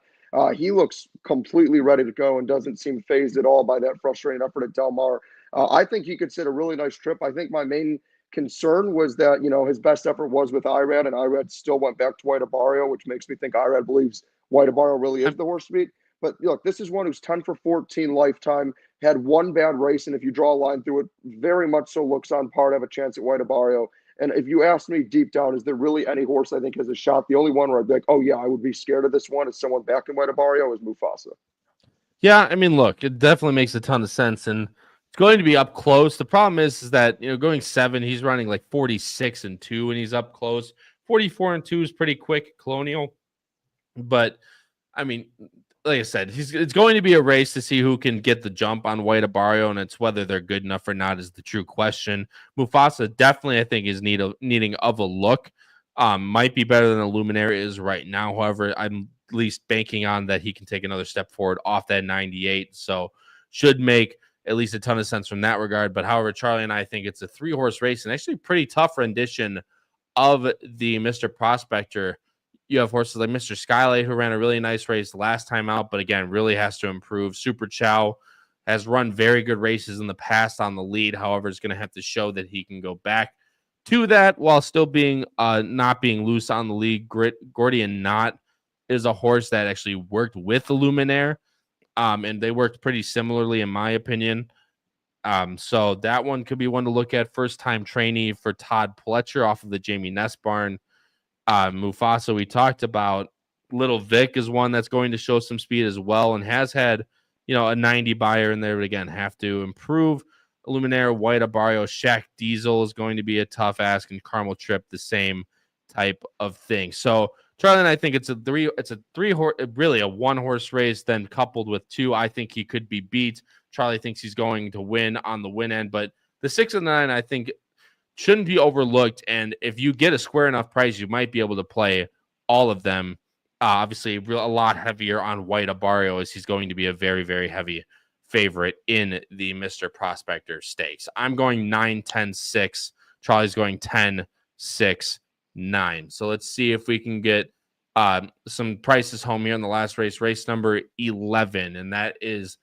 He looks completely ready to go and doesn't seem phased at all by that frustrating effort at Del Mar. I think he could sit a really nice trip. I think my main concern was that, his best effort was with Irad, and Irad still went back to White Abarrio, which makes me think Irad believes White Abarrio really is the horse to beat. But look, this is one who's 10 for 14 lifetime, had 1 bad race, and if you draw a line through it, very much so looks on par to have a chance at White Abarrio. And if you ask me deep down, is there really any horse I think has a shot? The only one where I'd be like, oh yeah, I would be scared of this one as someone back in White Abarrio is Mufasa. Yeah, I mean, look, it definitely makes a ton of sense, and it's going to be up close. The problem is that, going 7, he's running like 46-2 when he's up close. 44-2 is pretty quick, Colonial. But, I mean, like I said, it's going to be a race to see who can get the jump on White Abarrio, and it's whether they're good enough or not is the true question. Mufasa definitely, I think, is needing of a look. Might be better than Illuminaire is right now. However, I'm at least banking on that he can take another step forward off that 98. So should make at least a ton of sense from that regard. But however, Charlie and I think it's a 3-horse race and actually pretty tough rendition of the Mr. Prospector. You have horses like Mr. Skylight, who ran a really nice race last time out, but again, really has to improve. Super Chow has run very good races in the past on the lead. However, is going to have to show that he can go back to that while still being not being loose on the lead. Gordian Knot is a horse that actually worked with the Illuminaire. And they worked pretty similarly, in my opinion. So that one could be one to look at. First-time trainee for Todd Pletcher off of the Jamie Ness barn. Mufasa, we talked about. Little Vic is one that's going to show some speed as well and has had, a 90 buyer in there. But again, have to improve. Illuminaire, White Abarrio, Shaq Diesel is going to be a tough ask, and Carmel Trip, the same type of thing. So Charlie and I think it's a 1-horse race, then coupled with 2. I think he could be beat. Charlie thinks he's going to win on the win end, but the 6 and 9, I think, shouldn't be overlooked. And if you get a square enough price, you might be able to play all of them. Obviously, a lot heavier on White Abarrio, as he's going to be a very, very heavy favorite in the Mr. Prospector Stakes. I'm going 9, 10, 6. Charlie's going 10, 6, 9. So let's see if we can get some prices home here in the last race number 11, and that is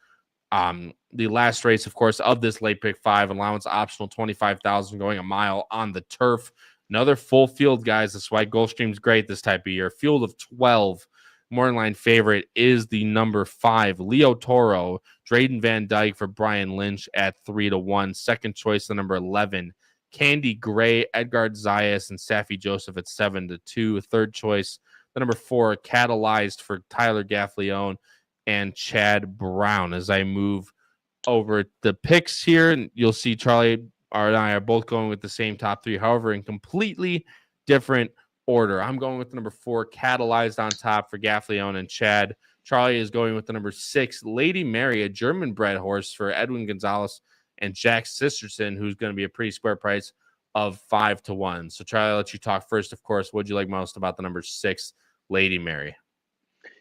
the last race, of course, of this late pick 5 allowance optional 25,000 going a mile on the turf. Another full field, guys. That's why Gulfstream's great this type of year. Field of 12. Morning line favorite is the number 5, Leo Toro. Drayden Van Dyke for Brian Lynch at 3-1. Second choice, the number 11, Candy Gray, Edgard Zayas, and Safi Joseph at 7-2. Third choice, the number 4, Catalyzed for Tyler Gaffleone and Chad Brown. As I move over the picks here, and you'll see Charlie and I are both going with the same top 3, however, in completely different order. I'm going with the number 4, Catalyzed on top for Gaffleone and Chad. Charlie is going with the number 6, Lady Mary, a German-bred horse for Edwin Gonzalez and Jack Sisterson, who's going to be a pretty square price of 5-1. So Charlie, I'll let you talk first, of course. What'd you like most about the number 6, Lady Mary?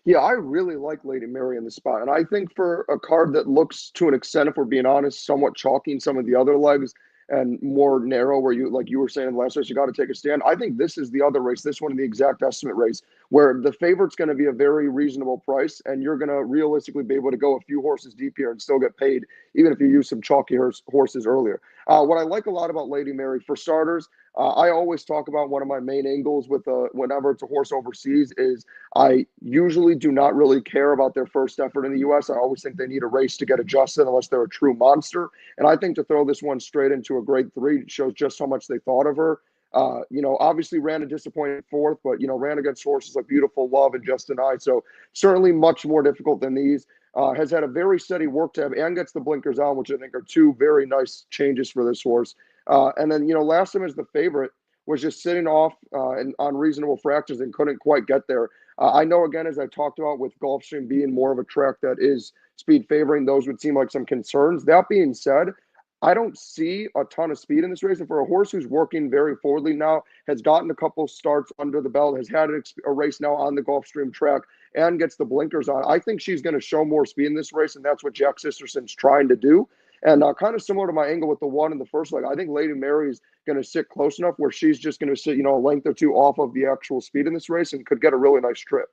Yeah, I really like Lady Mary in the spot. And I think for a card that looks, to an extent, if we're being honest, somewhat chalky in some of the other legs and more narrow, where you, like you were saying in the last race, you got to take a stand. I think this is the other race, this one, the exact estimate race, where the favorite's going to be a very reasonable price, and you're going to realistically be able to go a few horses deep here and still get paid, even if you use some chalky horses earlier. What I like a lot about Lady Mary, for starters, I always talk about one of my main angles with whenever it's a horse overseas is I usually do not really care about their first effort in the U.S. I always think they need a race to get adjusted unless they're a true monster. And I think to throw this one straight into a grade 3 shows just how much they thought of her. Obviously ran a disappointing 4th, but, ran against horses like Beautiful Love and Justin I. So certainly much more difficult than these. Has had a very steady work tab and gets the blinkers on, which I think are 2 very nice changes for this horse. And then, last time as the favorite was just sitting off on reasonable fractions and couldn't quite get there. I know, again, as I talked about with Gulfstream being more of a track that is speed favoring, those would seem like some concerns. That being said, I don't see a ton of speed in this race. And for a horse who's working very forwardly now, has gotten a couple starts under the belt, has had a race now on the Gulfstream track, and gets the blinkers on, I think she's going to show more speed in this race, and that's what Jack Sisterson's trying to do. And kind of similar to my angle with the 1 in the first leg, I think Lady Mary is going to sit close enough where she's just going to sit, a length or 2 off of the actual speed in this race and could get a really nice trip.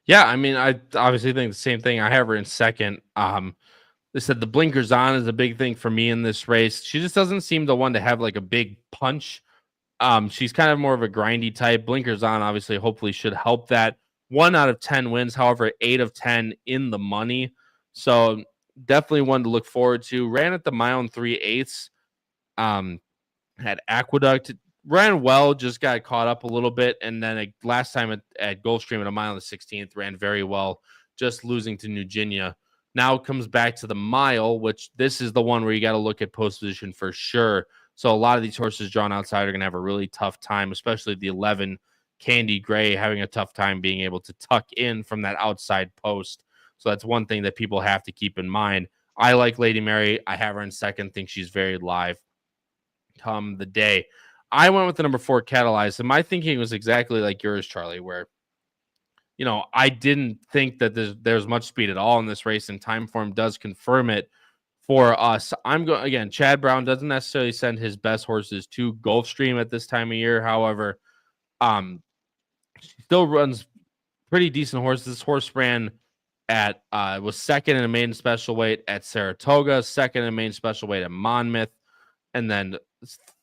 Yeah, I mean, I obviously think the same thing. I have her in second. They said the blinkers on is a big thing for me in this race. She just doesn't seem the one to have like a big punch. She's kind of more of a grindy type. Blinkers on, obviously, hopefully should help that. 1 out of 10 wins, however, 8 of 10 in the money. So definitely one to look forward to. Ran at the mile and 3/8. Had Aqueduct. Ran well, just got caught up a little bit. And then last time at Gulfstream at a mile and the 16th, ran very well, just losing to Eugenia. Now it comes back to the mile, which this is the one where you got to look at post position for sure. So a lot of these horses drawn outside are going to have a really tough time, especially the 11, Candy Gray, having a tough time being able to tuck in from that outside post. So that's one thing that people have to keep in mind. I like Lady Mary. I have her in second. Think she's very live come the day. I went with the number 4, Catalyzed, and my thinking was exactly like yours, Charlie, where, I didn't think that there's much speed at all in this race, and time form does confirm it for us. I'm going again. Chad Brown doesn't necessarily send his best horses to Gulfstream at this time of year. However, she still runs pretty decent horses. This horse ran at was second in a maiden special weight at Saratoga, second in a maiden special weight at Monmouth, and then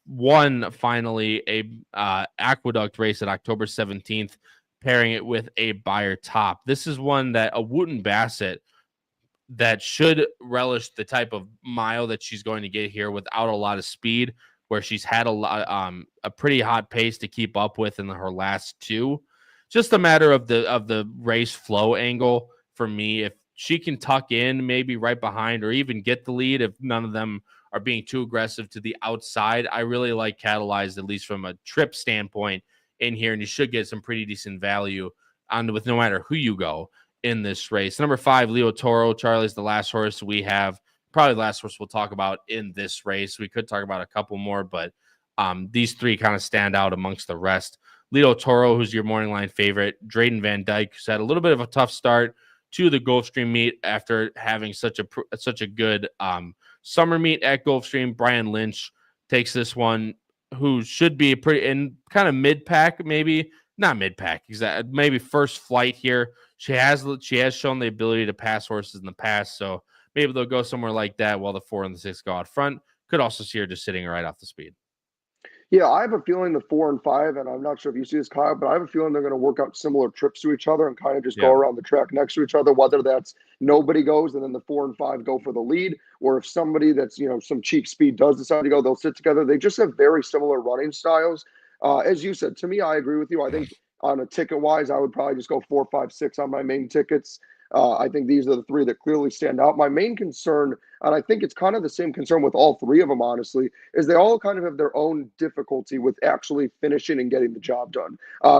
won finally a Aqueduct race at October 17th, pairing it with a Beyer Top. This is one that a Wooten Bassett that should relish the type of mile that she's going to get here without a lot of speed, where she's had a pretty hot pace to keep up with in her last 2. Just a matter of the race flow angle for me. If she can tuck in maybe right behind or even get the lead, if none of them are being too aggressive to the outside, I really like Catalyzed, at least from a trip standpoint in here, and you should get some pretty decent value on with no matter who you go in this race. Number 5, Leo Toro. Charlie's the last horse we have, probably the last horse we'll talk about in this race. We could talk about a couple more, but these 3 kind of stand out amongst the rest. Leo Toro, who's your morning line favorite. Drayden Van Dyke, who's had a little bit of a tough start to the Gulfstream meet after having such a good summer meet at Gulfstream. Brian Lynch takes this one, who should be pretty in kind of mid-pack, maybe not mid-pack, exactly, maybe first flight here. She has shown the ability to pass horses in the past, so maybe they'll go somewhere like that while the 4 and the 6 go out front. Could also see her just sitting right off the speed. Yeah, I have a feeling the 4 and 5, and I'm not sure if you see this, Kyle, but I have a feeling they're going to work out similar trips to each other and kind of just go Yeah. around the track next to each other, whether that's nobody goes and then the 4 and 5 go for the lead, or if somebody that's, some cheap speed does decide to go, they'll sit together. They just have very similar running styles. As you said, to me, I agree with you. I think on a ticket wise, I would probably just go 4, 5, 6 on my main tickets. I think these are the three that clearly stand out. My main concern, and I think it's kind of the same concern with all three of them, honestly, is they all kind of have their own difficulty with actually finishing and getting the job done.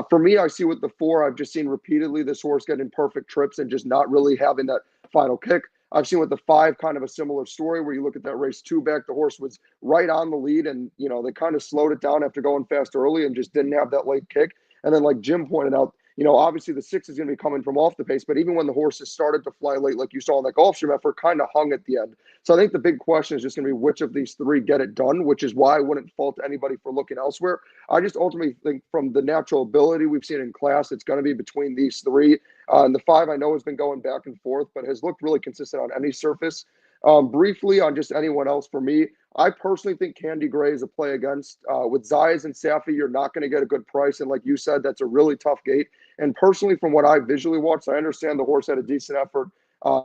For me, I see with the 4, I've just seen repeatedly this horse getting perfect trips and just not really having that final kick. I've seen with the 5 kind of a similar story where you look at that race 2 back, the horse was right on the lead and, they kind of slowed it down after going fast early and just didn't have that late kick. And then like Jim pointed out, obviously the 6 is going to be coming from off the pace, but even when the horses started to fly late, like you saw in that Gulfstream effort, kind of hung at the end. So I think the big question is just going to be which of these 3 get it done, which is why I wouldn't fault anybody for looking elsewhere. I just ultimately think from the natural ability we've seen in class, it's going to be between these 3. And the 5 I know has been going back and forth, but has looked really consistent on any surface. Briefly on just anyone else for me, I personally think Candy Gray is a play against. With Zayas and Safi, you're not going to get a good price. And like you said, that's a really tough gate. And personally, from what I visually watched, I understand the horse had a decent effort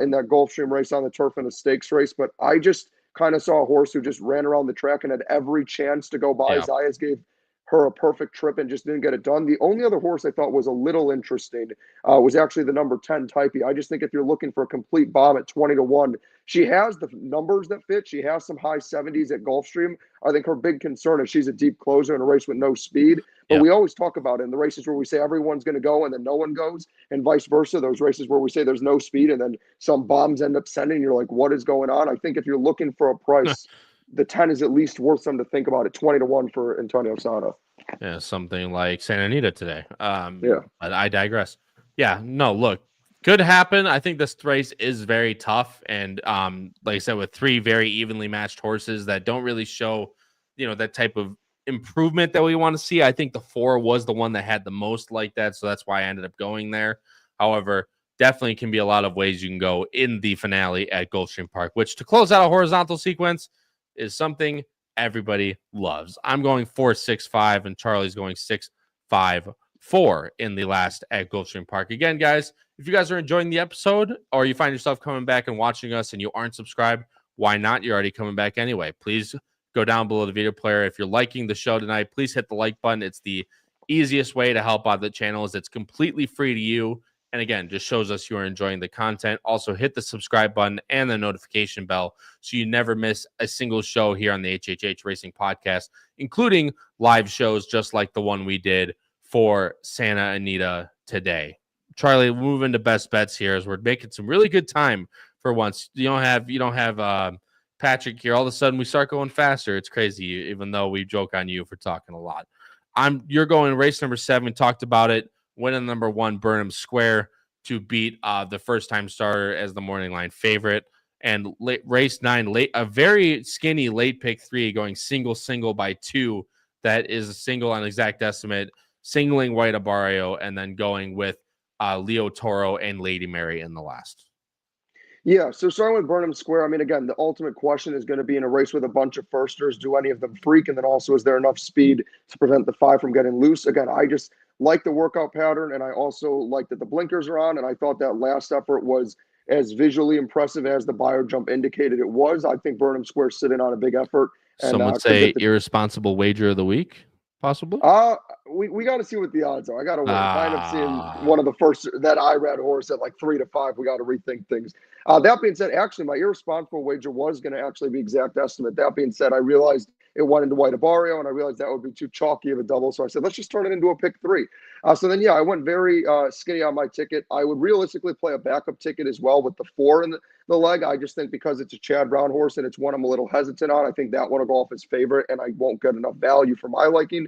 in that Gulfstream race on the turf and a stakes race. But I just kind of saw a horse who just ran around the track and had every chance to go by. Yeah. Zayas gave her a perfect trip and just didn't get it done. The only other horse I thought was a little interesting was actually the number 10 Typee. I just think if you're looking for a complete bomb at 20-1, she has the numbers that fit. She has some high 70s at Gulfstream. I think her big concern is she's a deep closer in a race with no speed. But we always talk about it in the races where we say everyone's going to go and then no one goes, and vice versa. Those races where we say there's no speed and then some bombs end up sending. You're like, what is going on? I think if you're looking for a price, the 10 is at least worth something to think about at 20-1 for Antonio Sana. Yeah, something like Santa Anita today. Yeah. But I digress. Yeah, no, look, could happen. I think this race is very tough. And like I said, with 3 very evenly matched horses that don't really show, that type of improvement that we want to see. I think the 4 was the one that had the most like that. So that's why I ended up going there. However, definitely can be a lot of ways you can go in the finale at Gulfstream Park, which to close out a horizontal sequence is something everybody loves. I'm going 4-6-5 and Charlie's going 6-5-4 in the last at Gulfstream Park. Again, guys, if you guys are enjoying the episode or you find yourself coming back and watching us and you aren't subscribed, why not? You're already coming back anyway. Please go down below the video player. If you're liking the show tonight, please hit the like button. It's the easiest way to help out the channel. It's completely free to you. And again, just shows us you are enjoying the content. Also, hit the subscribe button and the notification bell so you never miss a single show here on the HHH Racing Podcast, including live shows just like the one we did for Santa Anita today. Charlie, we'll move into best bets here as we're making some really good time for once. You don't have Patrick here. All of a sudden, we start going faster. It's crazy, even though we joke on you for talking a lot. You're going race number 7. Talked about it. Winning number 1, Burnham Square, to beat the first-time starter as the morning line favorite. And race 9, a very skinny late pick 3, going single by 2. That is a single on exact estimate, singling White Abarrio, and then going with Leo Toro and Lady Mary in the last. Yeah, so starting with Burnham Square, I mean, again, the ultimate question is going to be in a race with a bunch of firsters, do any of them freak? And then also, is there enough speed to prevent the 5 from getting loose? Again, I just like the workout pattern, and I also like that the blinkers are on, and I thought that last effort was as visually impressive as the bio jump indicated it was. I think Burnham Square sitting on a big effort. And, some would say irresponsible wager of the week, possibly? We got to see what the odds are. I got to wait. Kind of seeing one of the first that I read horse at like 3-5. We got to rethink things. That being said, actually, my irresponsible wager was going to actually be exact estimate. That being said, I realized it went into White Abarrio, and I realized that would be too chalky of a double. So I said, let's just turn it into a pick 3. So then, I went very skinny on my ticket. I would realistically play a backup ticket as well with the 4 in the leg. I just think because it's a Chad Brown horse and it's one I'm a little hesitant on, I think that one will go off as favorite, and I won't get enough value for my liking.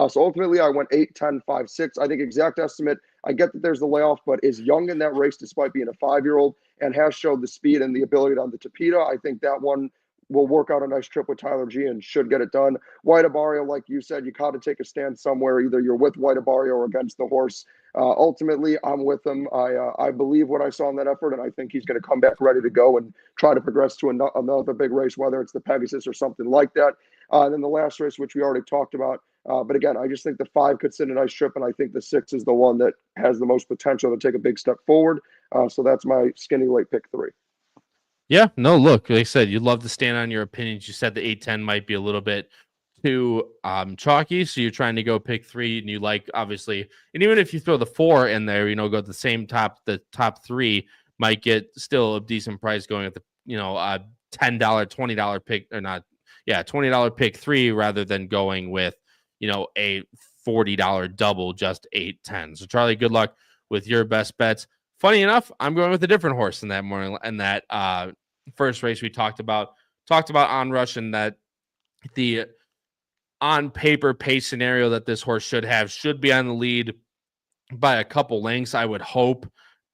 So ultimately, I went 8, 10, 5, 6. I think exact estimate, I get that there's the layoff, but is young in that race despite being a 5-year-old and has showed the speed and the ability on the Tapeta. I think that one will work out a nice trip with Tyler G and should get it done. White Abarrio, like you said, you got to take a stand somewhere. Either you're with White Abarrio or against the horse. Ultimately, I'm with him. I believe what I saw in that effort, and I think he's going to come back ready to go and try to progress to another big race, whether it's the Pegasus or something like that. And then the last race, which we already talked about. But again, I just think the 5 could sit a nice trip, and I think the 6 is the one that has the most potential to take a big step forward. So that's my skinny late pick 3. Yeah, no, look, like I said, you'd love to stand on your opinions. You said the 8-10 might be a little bit too chalky, so you're trying to go pick 3, and you like, obviously, and even if you throw the 4 in there, go the same the top 3 might get still a decent price going at the $10, $20 pick, or not, yeah, $20 pick 3 rather than going with a $40 double, just 8-10. So Charlie, good luck with your best bets. Funny enough, I'm going with a different horse in that morning, and that first race we talked about Onrush, and that the on paper pace scenario that this horse should be on the lead by a couple lengths, I would hope.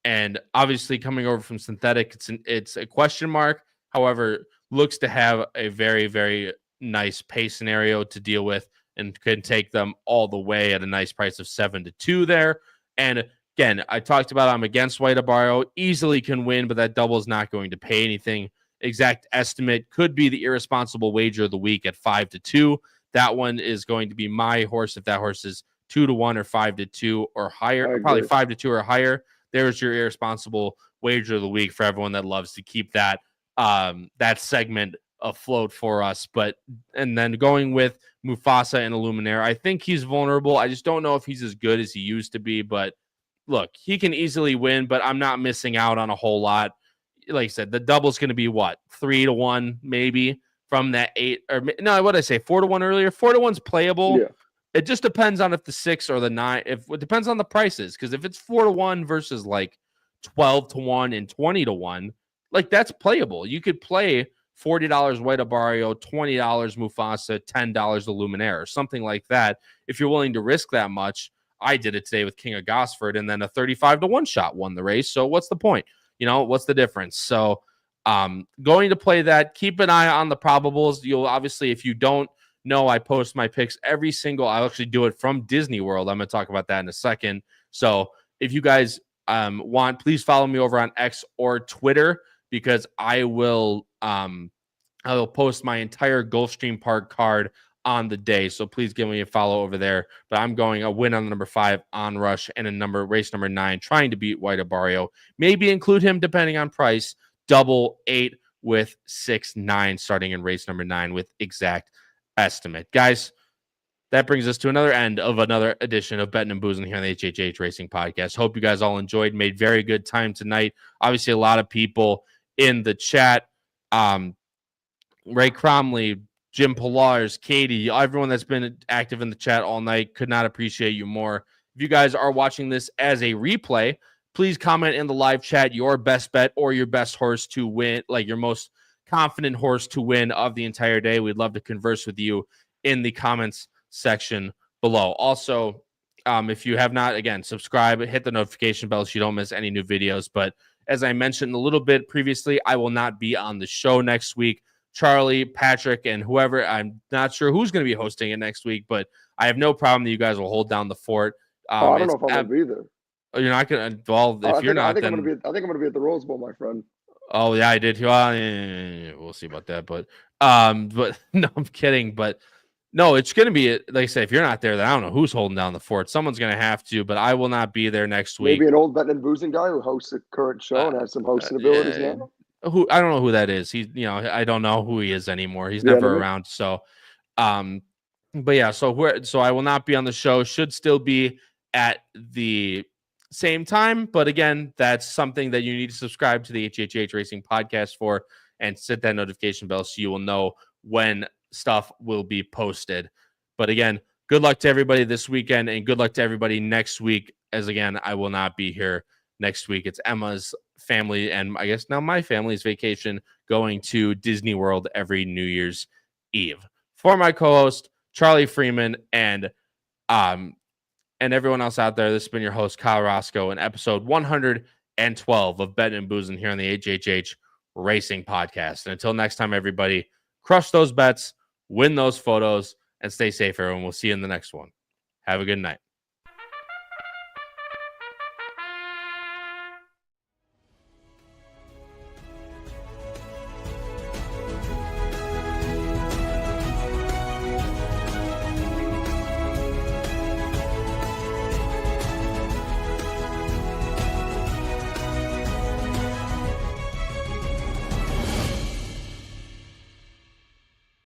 And obviously, coming over from synthetic, it's a question mark. However, looks to have a very, very nice pace scenario to deal with, and can take them all the way at a nice price of 7-2 there. And again, I talked about I'm against White Abarrio. Easily can win, but that double is not going to pay anything. Exact estimate could be the irresponsible wager of the week at 5-2. That one is going to be my horse. If that horse is 2-1 or 5-2 or higher, probably 5-2 or higher, there's your irresponsible wager of the week for everyone that loves to keep that that segment afloat for us. And then going with Mufasa and Illuminaire, I think he's vulnerable. I just don't know if he's as good as he used to be, but look, he can easily win, but I'm not missing out on a whole lot. Like I said, the double's going to be what, 3-1 maybe from that 8, or no, what did I say, 4-1 earlier? 4-1's playable. Yeah. It just depends on if the 6 or the 9. If it depends on the prices, because if it's 4-1 versus like 12-1 and 20-1, like that's playable. You could play $40 White Abarrio, $20 Mufasa, $10 Illuminaire, or something like that. If you're willing to risk that much, I did it today with King of Gosford, and then a 35-1 shot won the race. So what's the point? What's the difference? So going to play that. Keep an eye on the probables. You'll obviously, if you don't know, I post my picks I'll actually do it from Disney World. I'm going to talk about that in a second. So if you guys want, please follow me over on X or Twitter, because I will post my entire Gulfstream Park card on the day. So please give me a follow over there. But I'm going a win on the number 5 Onrush, and race number 9, trying to beat White Abarrio. Maybe include him depending on price. Double 8 with 6-9 starting in race number 9 with exact estimate. Guys, that brings us to another edition of Bettin N Boozin here on the HHH Racing Podcast. Hope you guys all enjoyed. Made very good time tonight. Obviously, a lot of people in the chat. Ray Cromley, Jim Pillars, Katie, everyone that's been active in the chat all night. Could not appreciate you more. If you guys are watching this as a replay, please comment in the live chat your best bet or your best horse to win, like your most confident horse to win of the entire day. We'd love to converse with you in the comments section below. Also, if you have not, again, subscribe, hit the notification bell so you don't miss any new videos. But as I mentioned a little bit previously, I will not be on the show next week. Charlie, Patrick, and whoever, I'm not sure who's going to be hosting it next week, but I have no problem that you guys will hold down the fort. I don't know if I'm going to be there. Oh, you're not going to involve. I think I'm going to be at the Rose Bowl, my friend. Oh yeah, I did. We'll see about that, but no, I'm kidding. But no, it's going to be, like I say, if you're not there, then I don't know who's holding down the fort. Someone's going to have to, but I will not be there next week. Maybe an old Bettin N Boozin guy who hosts the current show and has some hosting abilities now. I don't know who that is. I don't know who he is anymore. He's never around. So, but yeah, so I will not be on the show. Should still be at the same time, but again, that's something that you need to subscribe to the HHH Racing Podcast for, and set that notification bell so you will know when stuff will be posted. But again, good luck to everybody this weekend, and good luck to everybody next week, as again, I will not be here next week. It's Emma's family, and I guess now my family's vacation, going to Disney World every New Year's Eve. For my co-host, Charlie Freeman, and everyone else out there, this has been your host, Kyle Roscoe, in episode 112 of Bettin N Boozin here on the HHH Racing Podcast. And until next time, everybody, crush those bets, win those photos, and stay safe, everyone. We'll see you in the next one. Have a good night.